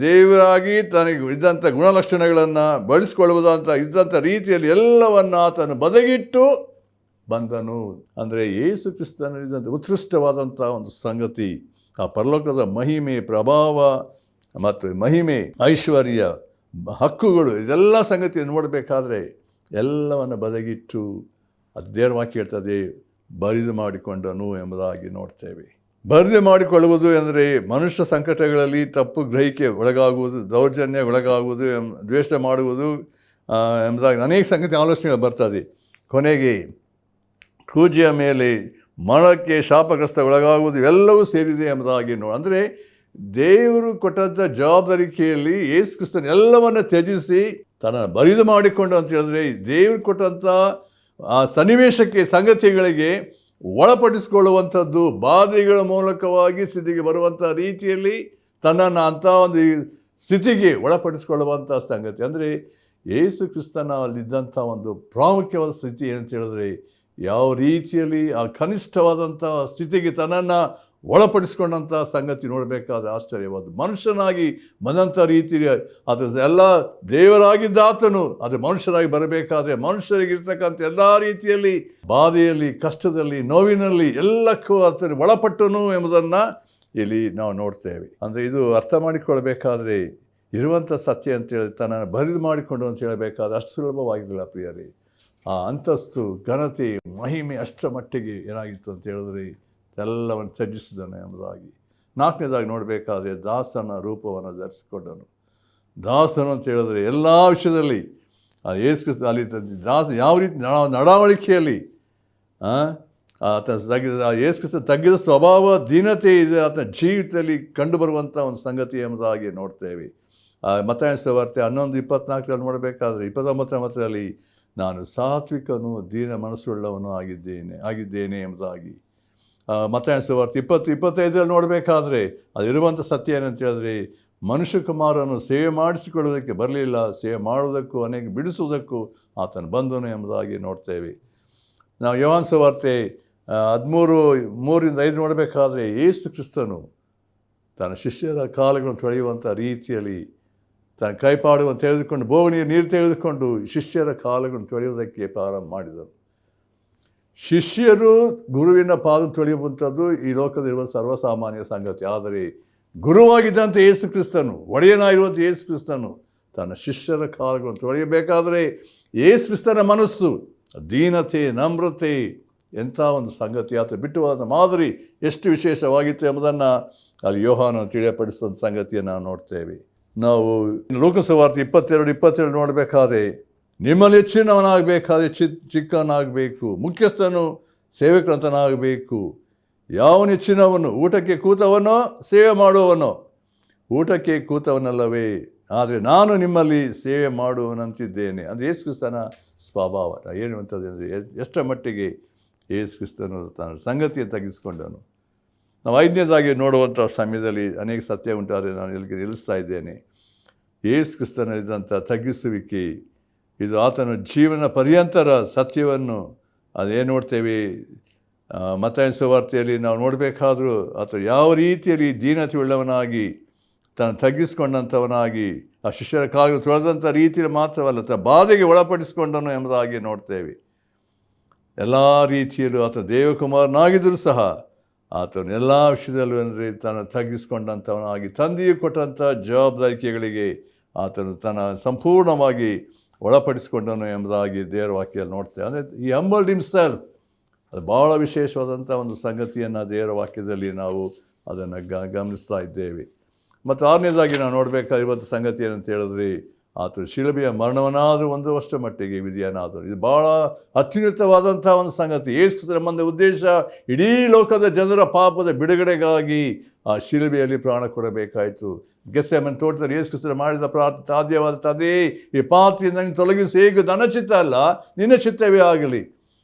ದೇವರಾಗಿ ತನಗೆ ಇದ್ದಂಥ ಗುಣಲಕ್ಷಣಗಳನ್ನು ಬಳಸಿಕೊಳ್ಳುವುದಂತ ಇದ್ದಂಥ ರೀತಿಯಲ್ಲಿ ಎಲ್ಲವನ್ನು ಆತನು ಬದಗಿಟ್ಟು ಬಂದನು. ಅಂದರೆ ಯೇಸು ಕ್ರಿಸ್ತನಲ್ಲಿದ್ದಂಥ ಉತ್ಕೃಷ್ಟವಾದಂಥ ಒಂದು ಸಂಗತಿ, ಆ ಪರಲೋಕದ ಮಹಿಮೆ, ಪ್ರಭಾವ ಮತ್ತು ಮಹಿಮೆ, ಐಶ್ವರ್ಯ, ಹಕ್ಕುಗಳು, ಇದೆಲ್ಲ ಸಂಗತಿ ನೋಡಬೇಕಾದ್ರೆ ಎಲ್ಲವನ್ನು ಬದಗಿಟ್ಟು ದೇವರ ವಾಕ್ಯ ಹೇಳ್ತದೆ ಬರಿದು ಮಾಡಿಕೊಂಡನು ಎಂಬುದಾಗಿ ನೋಡ್ತೇವೆ. ಬರಿದು ಮಾಡಿಕೊಳ್ಳುವುದು ಎಂದರೆ ಮನುಷ್ಯ ಸಂಕಟಗಳಲ್ಲಿ ತಪ್ಪು ಗ್ರಹಿಕೆ ಒಳಗಾಗುವುದು, ದೌರ್ಜನ್ಯ ಒಳಗಾಗುವುದು, ದ್ವೇಷ ಮಾಡುವುದು ಎಂಬುದಾಗಿ ಅನೇಕ ಸಂಗತಿ ಆಲೋಚನೆಗಳು ಬರ್ತದೆ. ಕೊನೆಗೆ ಕ್ರೂಜಿಯ ಮೇಲೆ ಮರಣಕ್ಕೆ ಶಾಪಗ್ರಸ್ತ ಒಳಗಾಗುವುದು ಎಲ್ಲವೂ ಸೇರಿದೆ ಎಂಬುದಾಗಿ ಅಂದರೆ ದೇವರು ಕೊಟ್ಟಂಥ ಜವಾಬ್ದಾರಿಕೆಯಲ್ಲಿ ಯೇಸು ಕ್ರಿಸ್ತನ ಎಲ್ಲವನ್ನು ತ್ಯಜಿಸಿ ತನ್ನನ್ನು ಬರಿದು ಮಾಡಿಕೊಂಡು ಅಂತ ಹೇಳಿದ್ರೆ ದೇವರು ಕೊಟ್ಟಂಥ ಆ ಸನ್ನಿವೇಶಕ್ಕೆ, ಸಂಗತಿಗಳಿಗೆ ಒಳಪಡಿಸಿಕೊಳ್ಳುವಂಥದ್ದು, ಬಾಧೆಗಳ ಮೂಲಕವಾಗಿ ಸ್ಥಿತಿಗೆ ಬರುವಂಥ ರೀತಿಯಲ್ಲಿ ತನ್ನನ್ನು ಅಂಥ ಒಂದು ಸ್ಥಿತಿಗೆ ಒಳಪಡಿಸಿಕೊಳ್ಳುವಂಥ ಸಂಗತಿ. ಅಂದರೆ ಯೇಸು ಕ್ರಿಸ್ತನಲ್ಲಿದ್ದಂಥ ಒಂದು ಪ್ರಾಮುಖ್ಯವಾದ ಸ್ಥಿತಿ ಏನಂತ ಹೇಳಿದ್ರೆ ಯಾವ ರೀತಿಯಲ್ಲಿ ಆ ಕನಿಷ್ಠವಾದಂಥ ಸ್ಥಿತಿಗೆ ತನ್ನನ್ನು ಒಳಪಡಿಸ್ಕೊಂಡಂಥ ಸಂಗತಿ ನೋಡಬೇಕಾದ್ರೆ ಆಶ್ಚರ್ಯವಾದ. ಮನುಷ್ಯನಾಗಿ ಬಂದಂಥ ರೀತಿಯಲ್ಲಿ ಅದು ಎಲ್ಲ ದೇವರಾಗಿದ್ದ ಆತನು ಅದು ಮನುಷ್ಯರಾಗಿ ಬರಬೇಕಾದ್ರೆ ಮನುಷ್ಯರಿಗಿರ್ತಕ್ಕಂಥ ಎಲ್ಲ ರೀತಿಯಲ್ಲಿ ಬಾಧೆಯಲ್ಲಿ, ಕಷ್ಟದಲ್ಲಿ, ನೋವಿನಲ್ಲಿ ಎಲ್ಲಕ್ಕೂ ಆತನು ಒಳಪಟ್ಟನು ಎಂಬುದನ್ನು ಇಲ್ಲಿ ನಾವು ನೋಡ್ತೇವೆ. ಅಂದರೆ ಇದು ಅರ್ಥ ಮಾಡಿಕೊಳ್ಬೇಕಾದ್ರೆ ಇರುವಂಥ ಸತ್ಯ ಅಂತೇಳಿ ತನ್ನನ್ನು ಬರಿದು ಮಾಡಿಕೊಂಡು ಅಂತ ಹೇಳಬೇಕಾದ್ರೆ ಅಷ್ಟು ಸುಲಭವಾಗಿಲ್ಲ ಪ್ರಿಯರೇ. ಆ ಅಂತಸ್ತು, ಘನತೆ, ಮಹಿಮೆ ಅಷ್ಟರ ಮಟ್ಟಿಗೆ ಏನಾಗಿತ್ತು ಅಂತ ಹೇಳಿದ್ರೆ ಎಲ್ಲವನ್ನು ತ್ಯಜಿಸಿದನು ಎಂಬುದಾಗಿ. ನಾಲ್ಕನೇದಾಗಿ ನೋಡಬೇಕಾದ್ರೆ ದಾಸನ ರೂಪವನ್ನು ಧರಿಸಿಕೊಂಡನು. ದಾಸನು ಅಂತ ಹೇಳಿದ್ರೆ ಎಲ್ಲ ವಿಷಯದಲ್ಲಿ ಯೇಸು ಕ್ರಿಸ್ತ ಅಲ್ಲಿ ದಾಸ ಯಾವ ರೀತಿ ನಡವಳಿಕೆಯಲ್ಲಿ ಯೇಸು ಕ್ರಿಸ್ತ ತಗ್ಗಿದ ಸ್ವಭಾವ, ದೀನತೆ ಇದೆ ಆತನ ಜೀವಿತದಲ್ಲಿ ಕಂಡುಬರುವಂಥ ಒಂದು ಸಂಗತಿ ಎಂಬುದಾಗಿ ನೋಡ್ತೇವೆ. ಮತ್ತಾಯನ ಸುವಾರ್ತೆ 11:24 ನೋಡಬೇಕಾದ್ರೆ 29ನೇ ವಚನದಲ್ಲಿ ನಾನು ಸಾತ್ವಿಕನು, ದೀನ ಮನಸ್ಸುಳ್ಳವನು ಆಗಿದ್ದೇನೆ ಎಂಬುದಾಗಿ. ಮತ್ತಾಯನ ಸುವಾರ್ತೆ 20:25 ನೋಡಬೇಕಾದ್ರೆ ಅದಿರುವಂಥ ಸತ್ಯ ಏನಂತ ಹೇಳಿದ್ರೆ ಮನುಷ್ಯ ಕುಮಾರನು ಸೇವೆ ಮಾಡಿಸಿಕೊಳ್ಳುವುದಕ್ಕೆ ಬರಲಿಲ್ಲ, ಸೇವೆ ಮಾಡುವುದಕ್ಕೂ ಅನೇಕ ಬಿಡಿಸುವುದಕ್ಕೂ ಆತನು ಬಂದನು ಎಂಬುದಾಗಿ ನೋಡ್ತೇವೆ. ನಾವು ಯೋಹಾನ ಸುವಾರ್ತೆ 13:3-5 ನೋಡಬೇಕಾದ್ರೆ ಯೇಸು ಕ್ರಿಸ್ತನು ತನ್ನ ಶಿಷ್ಯರ ಕಾಲಗಳನ್ನು ತೊಳೆಯುವಂಥ ರೀತಿಯಲ್ಲಿ ತನ್ನ ಕೈಪಾಡುವನ್ನು ತೆಗೆದುಕೊಂಡು ಬೋಗಣಿಯ ನೀರು ತೆಗೆದುಕೊಂಡು ಶಿಷ್ಯರ ಕಾಲಗಳನ್ನು ತೊಳೆಯುವುದಕ್ಕೆ ಪ್ರಾರಂಭ ಮಾಡಿದರು. ಶಿಷ್ಯರು ಗುರುವಿನ ಪಾದ ತೊಳೆಯುವಂಥದ್ದು ಈ ಲೋಕದಲ್ಲಿರುವ ಸರ್ವಸಾಮಾನ್ಯ ಸಂಗತಿ. ಆದರೆ ಗುರುವಾಗಿದ್ದಂಥ ಯೇಸು ಕ್ರಿಸ್ತನು, ಒಡೆಯನಾಗಿರುವಂಥ ಯೇಸು ಕ್ರಿಸ್ತನು ತನ್ನ ಶಿಷ್ಯರ ಕಾಲಗಳನ್ನು ತೊಳೆಯಬೇಕಾದರೆ ಯೇಸು ಕ್ರಿಸ್ತನ ಮನಸ್ಸು, ದೀನತೆ, ನಮ್ರತೆ ಎಂಥ ಒಂದು ಸಂಗತಿ, ಆತ ಬಿಟ್ಟುವಾದ ಮಾದರಿ ಎಷ್ಟು ವಿಶೇಷವಾಗಿತ್ತು ಎಂಬುದನ್ನು ಅಲ್ಲಿ ಯೋಹಾನ ತಿಳಿಯಪಡಿಸಿದ ಸಂಗತಿಯನ್ನು ನಾವು ನೋಡ್ತೇವೆ. ನಾವು ಲೋಕಸುವಾರ್ತೆ 22:22 ನೋಡಬೇಕಾದ್ರೆ ನಿಮ್ಮಲ್ಲಿ ಹೆಚ್ಚಿನವನಾಗಬೇಕಾದ್ರೆ ಚಿಕ್ಕವನಾಗಬೇಕು, ಮುಖ್ಯಸ್ಥನು ಸೇವಕರಂತನಾಗಬೇಕು. ಯಾವನು ಹೆಚ್ಚಿನವನು ಊಟಕ್ಕೆ ಕೂತವನೋ ಸೇವೆ ಮಾಡುವವನೋ? ಊಟಕ್ಕೆ ಕೂತವನಲ್ಲವೇ, ಆದರೆ ನಾನು ನಿಮ್ಮಲ್ಲಿ ಸೇವೆ ಮಾಡುವನಂತಿದ್ದೇನೆ. ಅಂದರೆ ಯೇಸು ಕ್ರಿಸ್ತನ ಸ್ವಭಾವ ಏನು ಅಂತಂದರೆ ಎಷ್ಟರ ಮಟ್ಟಿಗೆ ಯೇಸು ಕ್ರಿಸ್ತನು ತನ್ನ ಸಂಗತಿಯನ್ನು ತಗ್ಗಿಸಿಕೊಂಡನು. ನಾವು 5ನೇದಾಗಿ ನೋಡುವಂಥ ಸಮಯದಲ್ಲಿ ಅನೇಕ ಸತ್ಯ ಉಂಟಾದರೆ ನಾನು ಇಲ್ಲಿಗೆ ನಿಲ್ಲಿಸ್ತಾ ಇದ್ದೇನೆ. ಯೇಸು ಕ್ರಿಸ್ತನಲ್ಲಿದ್ದಂಥ ತಗ್ಗಿಸುವಿಕೆ ಇದು ಆತನ ಜೀವನ ಪರ್ಯಂತರ ಸತ್ಯವನ್ನು ಅದೇನು ನೋಡ್ತೇವೆ. ಮತ್ತಾಯನ ಸುವಾರ್ತೆಯಲ್ಲಿ ನಾವು ನೋಡಬೇಕಾದ್ರೂ ಆತ ಯಾವ ರೀತಿಯಲ್ಲಿ ದೀನತೆ ಉಳ್ಳವನಾಗಿ ತಾನು ತಗ್ಗಿಸಿಕೊಂಡಂಥವನಾಗಿ ಆ ಶಿಷ್ಯರ ಕಾಲು ತೊಳೆದಂಥ ರೀತಿಯಲ್ಲಿ ಮಾತ್ರವಲ್ಲ, ಬಾಧೆಗೆ ಒಳಪಡಿಸಿಕೊಂಡನು ಎಂಬುದಾಗಿ ನೋಡ್ತೇವೆ. ಎಲ್ಲ ರೀತಿಯಲ್ಲೂ ಆತ ದೇವಕುಮಾರನಾಗಿದ್ದರೂ ಸಹ ಆತನು ಎಲ್ಲ ವಿಷಯದಲ್ಲೂ ಅಂದರೆ ತಾನು ತಗ್ಗಿಸಿಕೊಂಡಂಥವನಾಗಿ ತಂದೆಯು ಕೊಟ್ಟಂಥ ಜವಾಬ್ದಾರಿಕೆಗಳಿಗೆ ಆತನು ತನ್ನ ಸಂಪೂರ್ಣವಾಗಿ ಒಳಪಡಿಸಿಕೊಂಡನು ಎಂಬುದಾಗಿ ದೇವರ ವಾಕ್ಯದಲ್ಲಿ ನೋಡ್ತೇವೆ. ಅಂದರೆ ಈ ಹಂಬಲ್ಡ್ ಹಿಮ್ಸೆಲ್ಫ್, ಅದು ಭಾಳ ವಿಶೇಷವಾದಂಥ ಒಂದು ಸಂಗತಿಯನ್ನು ದೇವರ ವಾಕ್ಯದಲ್ಲಿ ನಾವು ಅದನ್ನು ಗಮನಿಸ್ತಾ ಇದ್ದೇವೆ. ಮತ್ತು 6ನೇದಾಗಿ ನಾವು ನೋಡಬೇಕಾಗಿರುವಂಥ ಸಂಗತಿ ಏನಂತ ಹೇಳಿದ್ರೆ, ಆತನು ಶಿಲುಬೆಯ ಮರಣವನ್ನಾದರೂ ಹೊಂದುವಷ್ಟು ಮಟ್ಟಿಗೆ ವಿಧಿಯನಾದರು. ಇದು ಭಾಳ ಅತ್ಯುನ್ನತವಾದಂಥ ಒಂದು ಸಂಗತಿ. ಯೇಸು ನಮ್ಮಂದ ಉದ್ದೇಶ ಇಡೀ ಲೋಕದ ಜನರ ಪಾಪದ ಬಿಡುಗಡೆಗಾಗಿ ಆ ಶಿಲುಬೆಯಲ್ಲಿ ಪ್ರಾಣ ಕೊಡಬೇಕಾಯಿತು. ಗೆತ್ಸೆಮನೆ ತೋಟದಲ್ಲಿ ಯೇಸು ಕ್ರಿಸ್ತನು ಮಾಡಿದ ಪ್ರಾರ್ಥನೆ ಸಾಧ್ಯವಾದ ತಂದೆ, ಈ ಪಾತ್ರೆಯಿಂದ ನೀನು ತೊಲಗಿಸಿ, ಹೇಗೆ ನನ್ನ ಚಿತ್ತ ಅಲ್ಲ ನಿನ್ನ ಚಿತ್ತವೇ ಆಗಲಿ.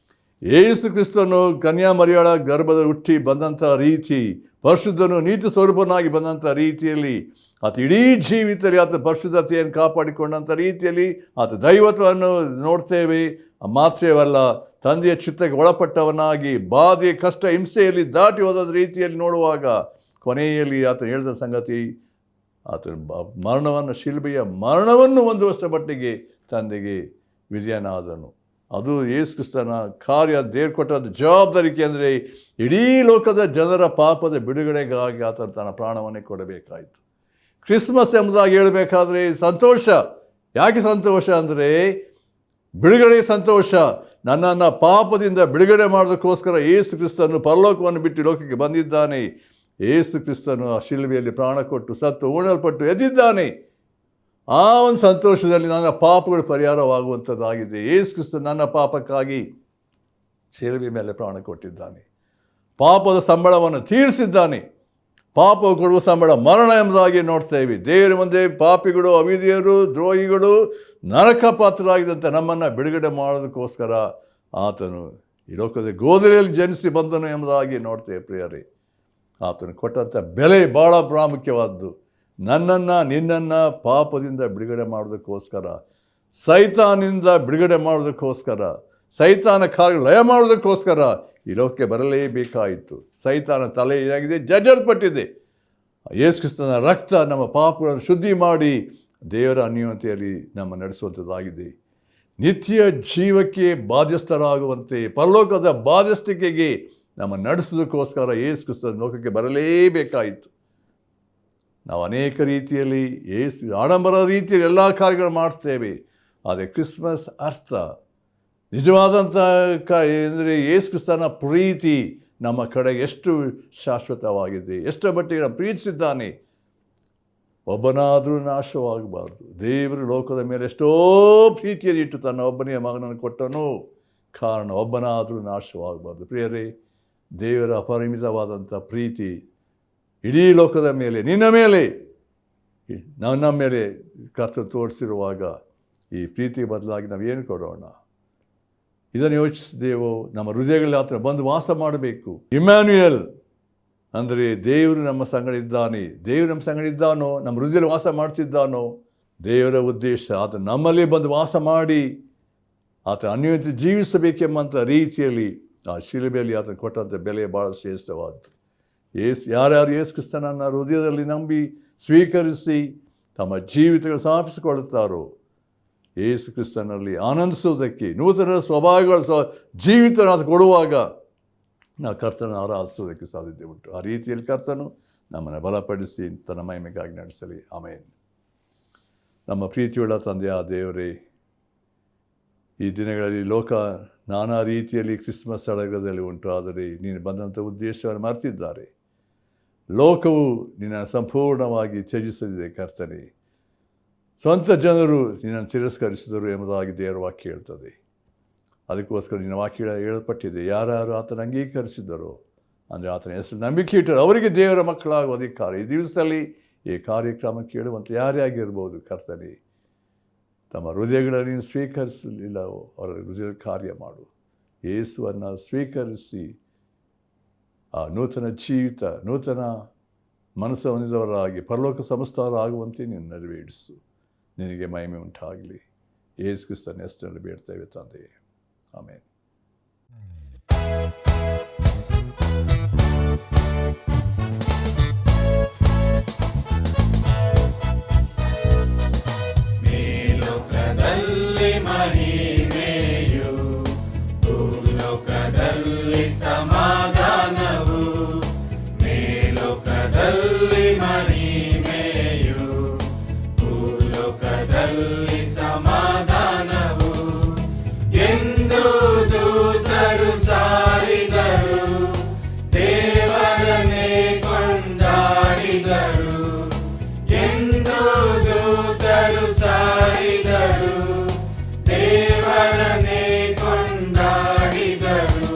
ಯೇಸು ಕ್ರಿಸ್ತನು ಕನ್ಯಾಮರಿಯಳ ಗರ್ಭದಲ್ಲಿ ಹುಟ್ಟಿ ಬಂದಂಥ ರೀತಿ, ಪರಿಶುದ್ಧನು ನೀತಿ ಸ್ವರೂಪನಾಗಿ ಬಂದಂಥ ರೀತಿಯಲ್ಲಿ ಆತ ಇಡೀ ಜೀವಿತದಲ್ಲಿ ಆತ ಪರಿಶುದ್ಧತೆಯನ್ನು ಕಾಪಾಡಿಕೊಂಡಂಥ ರೀತಿಯಲ್ಲಿ ಆತ ದೈವತ್ವವನ್ನು ನೋಡ್ತೇವೆ. ಮಾತ್ರವಲ್ಲ, ತಂದೆಯ ಚಿತ್ತಕ್ಕೆ ಒಳಪಟ್ಟವನಾಗಿ ಬಾಧೆ ಕಷ್ಟ ಹಿಂಸೆಯಲ್ಲಿ ದಾಟಿ ಹೋದ ರೀತಿಯಲ್ಲಿ ನೋಡುವಾಗ ಕೊನೆಯಲ್ಲಿ ಆತ ಹೇಳಿದ ಸಂಗತಿ, ಆತನ ಮರಣವನ್ನು, ಶಿಲುಬೆಯ ಮರಣವನ್ನು ಹೊಂದುವಷ್ಟರ ಮಟ್ಟಿಗೆ ತಂದೆಗೆ ವಿಧಿಯನಾದನು. ಅದು ಯೇಸು ಕ್ರಿಸ್ತನ ಕಾರ್ಯ, ದೇವರು ಕೊಟ್ಟದ್ದು ಜವಾಬ್ದಾರಿಕೆ. ಅಂದರೆ ಇಡೀ ಲೋಕದ ಜನರ ಪಾಪದ ಬಿಡುಗಡೆಗಾಗಿ ಆತನು ತನ್ನ ಪ್ರಾಣವನ್ನೇ ಕೊಡಬೇಕಾಯಿತು. ಕ್ರಿಸ್ಮಸ್ ಎಂಬುದಾಗಿ ಹೇಳಬೇಕಾದ್ರೆ ಸಂತೋಷ. ಯಾಕೆ ಸಂತೋಷ ಅಂದರೆ ಬಿಡುಗಡೆ ಸಂತೋಷ. ನನ್ನನ್ನು ಪಾಪದಿಂದ ಬಿಡುಗಡೆ ಮಾಡೋದಕ್ಕೋಸ್ಕರ ಯೇಸು ಕ್ರಿಸ್ತನು ಪರಲೋಕವನ್ನು ಬಿಟ್ಟು ಲೋಕಕ್ಕೆ ಬಂದಿದ್ದಾನೆ. ಯೇಸು ಕ್ರಿಸ್ತನು ಆ ಶಿಲುಬೆಯಲ್ಲಿ ಪ್ರಾಣ ಕೊಟ್ಟು ಸತ್ತು ಉಣಲ್ಪಟ್ಟು ಎದ್ದಿದ್ದಾನೆ. ಆ ಒಂದು ಸಂತೋಷದಲ್ಲಿ ನನ್ನ ಪಾಪಗಳು ಪರಿಹಾರವಾಗುವಂಥದ್ದಾಗಿದೆ. ಯೇಸು ಕ್ರಿಸ್ತನು ನನ್ನ ಪಾಪಕ್ಕಾಗಿ ಶಿಲುಬೆ ಮೇಲೆ ಪ್ರಾಣ ಕೊಟ್ಟಿದ್ದಾನೆ. ಪಾಪದ ಸಂಬಳವನ್ನು ತೀರಿಸಿದ್ದಾನೆ. ಪಾಪ ಕೊಡುವ ಸಂಬಳ ಮರಣ ಎಂಬುದಾಗಿ ನೋಡ್ತೇವೆ. ದೇವರ ಮುಂದೆ ಪಾಪಿಗಳು, ಅವಿಧಿಯರು, ದ್ರೋಹಿಗಳು, ನರಕ ಪಾತ್ರರಾಗಿದ್ದಂತೆ ನಮ್ಮನ್ನು ಬಿಡುಗಡೆ ಮಾಡೋದಕ್ಕೋಸ್ಕರ ಆತನು ಈ ಲೋಕದ ಗೋದಲಿಯಲ್ಲಿ ಜನಿಸಿ ಬಂದನು ಎಂಬುದಾಗಿ ನೋಡ್ತೇವೆ. ಪ್ರಿಯರೇ, ಆತನು ಕೊಟ್ಟಂಥ ಬೆಲೆ ಭಾಳ ಪ್ರಾಮುಖ್ಯವಾದ್ದು. ನನ್ನನ್ನು, ನಿನ್ನನ್ನು ಪಾಪದಿಂದ ಬಿಡುಗಡೆ ಮಾಡೋದಕ್ಕೋಸ್ಕರ, ಸೈತಾನಿಂದ ಬಿಡುಗಡೆ ಮಾಡೋದಕ್ಕೋಸ್ಕರ, ಸೈತಾನ ಕಾರ್ಯ ಲಯ ಮಾಡೋದಕ್ಕೋಸ್ಕರ ಈ ಲೋಕಕ್ಕೆ ಬರಲೇಬೇಕಾಯಿತು. ಸೈತಾನ ತಲೆ ಏನಾಗಿದೆ, ಜಜ್ಜಲ್ಪಟ್ಟಿದೆ. ಯೇಸು ಕ್ರಿಸ್ತನ ರಕ್ತ ನಮ್ಮ ಪಾಪಗಳನ್ನು ಶುದ್ಧಿ ಮಾಡಿ ದೇವರ ಅನ್ಯೋನ್ಯತೆಯಲ್ಲಿ ನಮ್ಮ ನಡೆಸುವಂಥದ್ದಾಗಿದೆ. ನಿತ್ಯ ಜೀವಕ್ಕೆ ಬಾಧ್ಯಸ್ಥರಾಗುವಂತೆ ಪರಲೋಕದ ಬಾಧ್ಯಸ್ಥಿಕೆಗೆ ನಮ್ಮ ನಡೆಸೋದಕ್ಕೋಸ್ಕರ ಯೇಸು ಕ್ರಿಸ್ತನ ಲೋಕಕ್ಕೆ ಬರಲೇಬೇಕಾಯಿತು. ನಾವು ಅನೇಕ ರೀತಿಯಲ್ಲಿ ಆಡಂಬರ ರೀತಿಯಲ್ಲಿ ಎಲ್ಲ ಕಾರ್ಯಗಳು ಮಾಡ್ತೇವೆ. ಆದರೆ ಕ್ರಿಸ್ಮಸ್ ಅರ್ಥ ನಿಜವಾದಂಥ ಅಂದರೆ ಯೇಸು ಕ್ರಿಸ್ತನ ಪ್ರೀತಿ ನಮ್ಮ ಕಡೆಗೆ ಎಷ್ಟು ಶಾಶ್ವತವಾಗಿದೆ, ಎಷ್ಟರ ಮಟ್ಟಿಗೆ ನಾವು ಪ್ರೀತಿಸಿದ್ದಾನೆ. ಒಬ್ಬನಾದರೂ ನಾಶವಾಗಬಾರ್ದು. ದೇವರು ಲೋಕದ ಮೇಲೆ ಎಷ್ಟೋ ಪ್ರೀತಿಯನ್ನು ಇಟ್ಟು ತನ್ನ ಒಬ್ಬನೇ ಮಗನನ್ನು ಕೊಟ್ಟನು. ಕಾರಣ ಒಬ್ಬನಾದರೂ ನಾಶವಾಗಬಾರ್ದು. ಪ್ರಿಯರೇ, ದೇವರ ಅಪರಿಮಿತವಾದಂಥ ಪ್ರೀತಿ ಇಡೀ ಲೋಕದ ಮೇಲೆ, ನಿನ್ನ ಮೇಲೆ, ನನ್ನ ಮೇಲೆ ಕರ್ತನು ತೋರಿಸಿರುವಾಗ ಈ ಪ್ರೀತಿ ಬದಲಾಗಿ ನಾವೇನು ಕೊಡೋಣ? ಇದನ್ನು ಯೋಚಿಸಿದೆವು. ನಮ್ಮ ಹೃದಯಗಳಲ್ಲಿ ಆತನ ಬಂದು ವಾಸ ಮಾಡಬೇಕು. ಇಮ್ಯಾನ್ಯುಯಲ್ ಅಂದರೆ ದೇವರು ನಮ್ಮ ಸಂಗಡ ಇದ್ದಾನೆ. ದೇವರು ನಮ್ಮ ಸಂಗಡ ಇದ್ದಾನೋ, ನಮ್ಮ ಹೃದಯದಲ್ಲಿ ವಾಸ ಮಾಡ್ತಿದ್ದಾನೋ, ದೇವರ ಉದ್ದೇಶ ಆತ ನಮ್ಮಲ್ಲಿ ಬಂದು ವಾಸ ಮಾಡಿ ಆತ ಅನ್ಯೋನ್ಯತೆ ಜೀವಿಸಬೇಕೆಂಬಂಥ ರೀತಿಯಲ್ಲಿ ಆ ಶಿಲುಬೆಯಲ್ಲಿ ಆತನ ಕೊಟ್ಟಂಥ ಬೆಲೆ ಭಾಳ ಶ್ರೇಷ್ಠವಾದ್ದು. ಯಾರ್ಯಾರು ಯೇಸು ಕ್ರಿಸ್ತನನ್ನು ಹೃದಯದಲ್ಲಿ ನಂಬಿ ಸ್ವೀಕರಿಸಿ ತಮ್ಮ ಜೀವಿತಗಳು ಸ್ಥಾಪಿಸಿಕೊಳ್ಳುತ್ತಾರೋ, ಯೇಸು ಕ್ರಿಸ್ತನಲ್ಲಿ ಆನಂದಿಸೋದಕ್ಕೆ ನೂತನ ಸ್ವಭಾವಗಳ ಜೀವಿತ ಕೊಡುವಾಗ ನಾವು ಕರ್ತನ ಆರಾಧಿಸೋದಕ್ಕೆ ಸಾಧ್ಯತೆ ಉಂಟು. ಆ ರೀತಿಯಲ್ಲಿ ಕರ್ತನು ನಮ್ಮನ್ನು ಬಲಪಡಿಸಿ ತನ್ನ ಮಹಿಮೆಗಾಗಿ ನಡೆಸಲಿ. ಆಮೇನ್. ನಮ್ಮ ಪ್ರೀತಿಯುಳ್ಳ ತಂದೆಯ ದೇವರೇ, ಈ ದಿನಗಳಲ್ಲಿ ಲೋಕ ನಾನಾ ರೀತಿಯಲ್ಲಿ ಕ್ರಿಸ್ಮಸ್ ಸಡಗರದಲ್ಲಿ ಉಂಟು. ಆದರೆ ನೀನು ಬಂದಂಥ ಉದ್ದೇಶವನ್ನು ಮರೆತಿದ್ದಾರೆ. ಲೋಕವು ನಿನ್ನ ಸಂಪೂರ್ಣವಾಗಿ ತ್ಯಜಿಸಲಿದೆ ಕರ್ತನೆ. ಸ್ವಂತ ಜನರು ನಿನ್ನನ್ನು ತಿರಸ್ಕರಿಸಿದರು ಎಂಬುದಾಗಿ ದೇವರ ವಾಕ್ಯ ಹೇಳ್ತದೆ. ಅದಕ್ಕೋಸ್ಕರ ನಿನ್ನ ವಾಕ್ಯ ಹೇಳಲ್ಪಟ್ಟಿದೆ. ಯಾರ್ಯಾರು ಆತನ ಅಂಗೀಕರಿಸಿದರು ಅಂದರೆ ಆತನ ಹೆಸರು ನಂಬಿಕೆ ಇಟ್ಟರು ಅವರಿಗೆ ದೇವರ ಮಕ್ಕಳಾಗುವ ಅಧಿಕಾರ. ಈ ದಿವಸದಲ್ಲಿ ಈ ಕಾರ್ಯಕ್ರಮ ಕೇಳುವಂಥ ಯಾರೇ ಆಗಿರ್ಬೋದು ಕರ್ತನೆ, ತಮ್ಮ ಹೃದಯಗಳನ್ನು ನೀನು ಸ್ವೀಕರಿಸಲಿಲ್ಲವೋ ಅವರ ಹೃದಯ ಕಾರ್ಯ ಮಾಡು. ಯೇಸುವನ್ನು ಸ್ವೀಕರಿಸಿ ಆ ನೂತನ ಜೀವಿತ, ನೂತನ ಮನಸ್ಸು ಹೊಂದಿದವರಾಗಿ ಪರಲೋಕ ಸಂಸ್ಥಾನರಾಗುವಂತೆ ನೀನು ನೆರವೇರಿಸು. ನಿನಗೆ ಮಹಿಮೆ ಉಂಟಾಗಲಿ. ಯೇಸು ಕ್ರಿಸ್ತನ ಹೆಸರಿನಲ್ಲಿ ಬೇಡ್ತೇವೆ ತಂದೆಯೇ, ಆಮೇನ್. ಮೇಲೋಕದಲ್ಲಿ ಮಹಿಮೆಯು, ಭೂಲೋಕದಲ್ಲಿ ಸಮಾಧಾನವು. ಮೇಲೋಕದಲ್ಲಿ ಮಹಿಮೆಯು, ಭೂಲೋಕದಲ್ಲಿ ಸಮಾಧಾನವು ಎಂದು ದೂತರು ಸಾರಿದರು, ದೇವರನ್ನೇ ಕೊಂಡಾಡಿದರು. ಎಂದು ದೂತರು ಸಾರಿದರು, ದೇವರನ್ನೇ ಕೊಂಡಾಡಿದರು.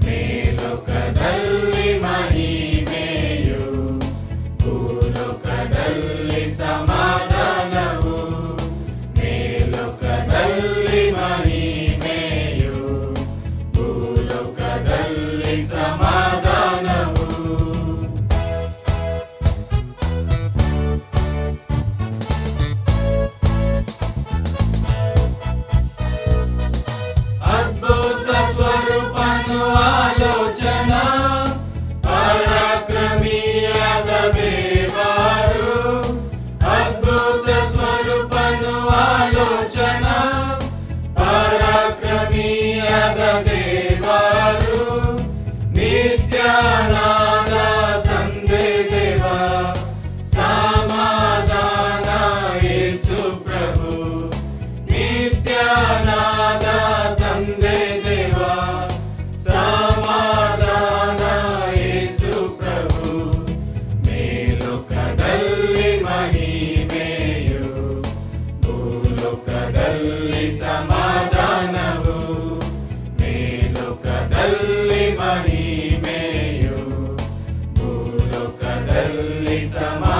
ಮೇಲೋಕದಲ್ಲಿ ಮಹಿಮೆಯು, ಭೂಲೋಕದಲ್ಲಿ ಸಮಾಧಾನವು. ಮೇಲೋಕದಲ್ಲಿ ಮಹಿಮೆಯು, ಭೂಲೋಕದಲ್ಲಿ ಸಮಾಧಾನವು. ಅದ್ಭುತ ಸ್ವರೂಪನು ಆಲೋಚನಾ, ಪರಾಕ್ರಮಿಯಾದ ದೇವರು. ಅದ್ಭುತ ಸ್ವರೂಪನು ಆಲೋಚನಾ, ಪರಾಕ್ರಮಿಯಾದ ದೇವರು. ನಿತ್ಯನಾದ ತಂದೆ ದೇವ, ಸಮಾಧಾನ ಯೇಸು ಪ್ರಭು. ನಿತ್ಯನಾದ ತಂದೆ ದೇವ, ಸಮಾಧಾನ ಯೇಸು ಪ್ರಭು. ಮೇಲೋಕದಲ್ಲಿ ಮಹಿಮೆಯು, ಭೂಲೋಕದಲ್ಲಿ ಸಮಾಧಾನವು. ಮೇಲೋಕದಲ್ಲಿ ಮಹಿಮೆಯು, ಭೂಲೋಕದಲ್ಲಿ ಸಮಾಧಾನವು.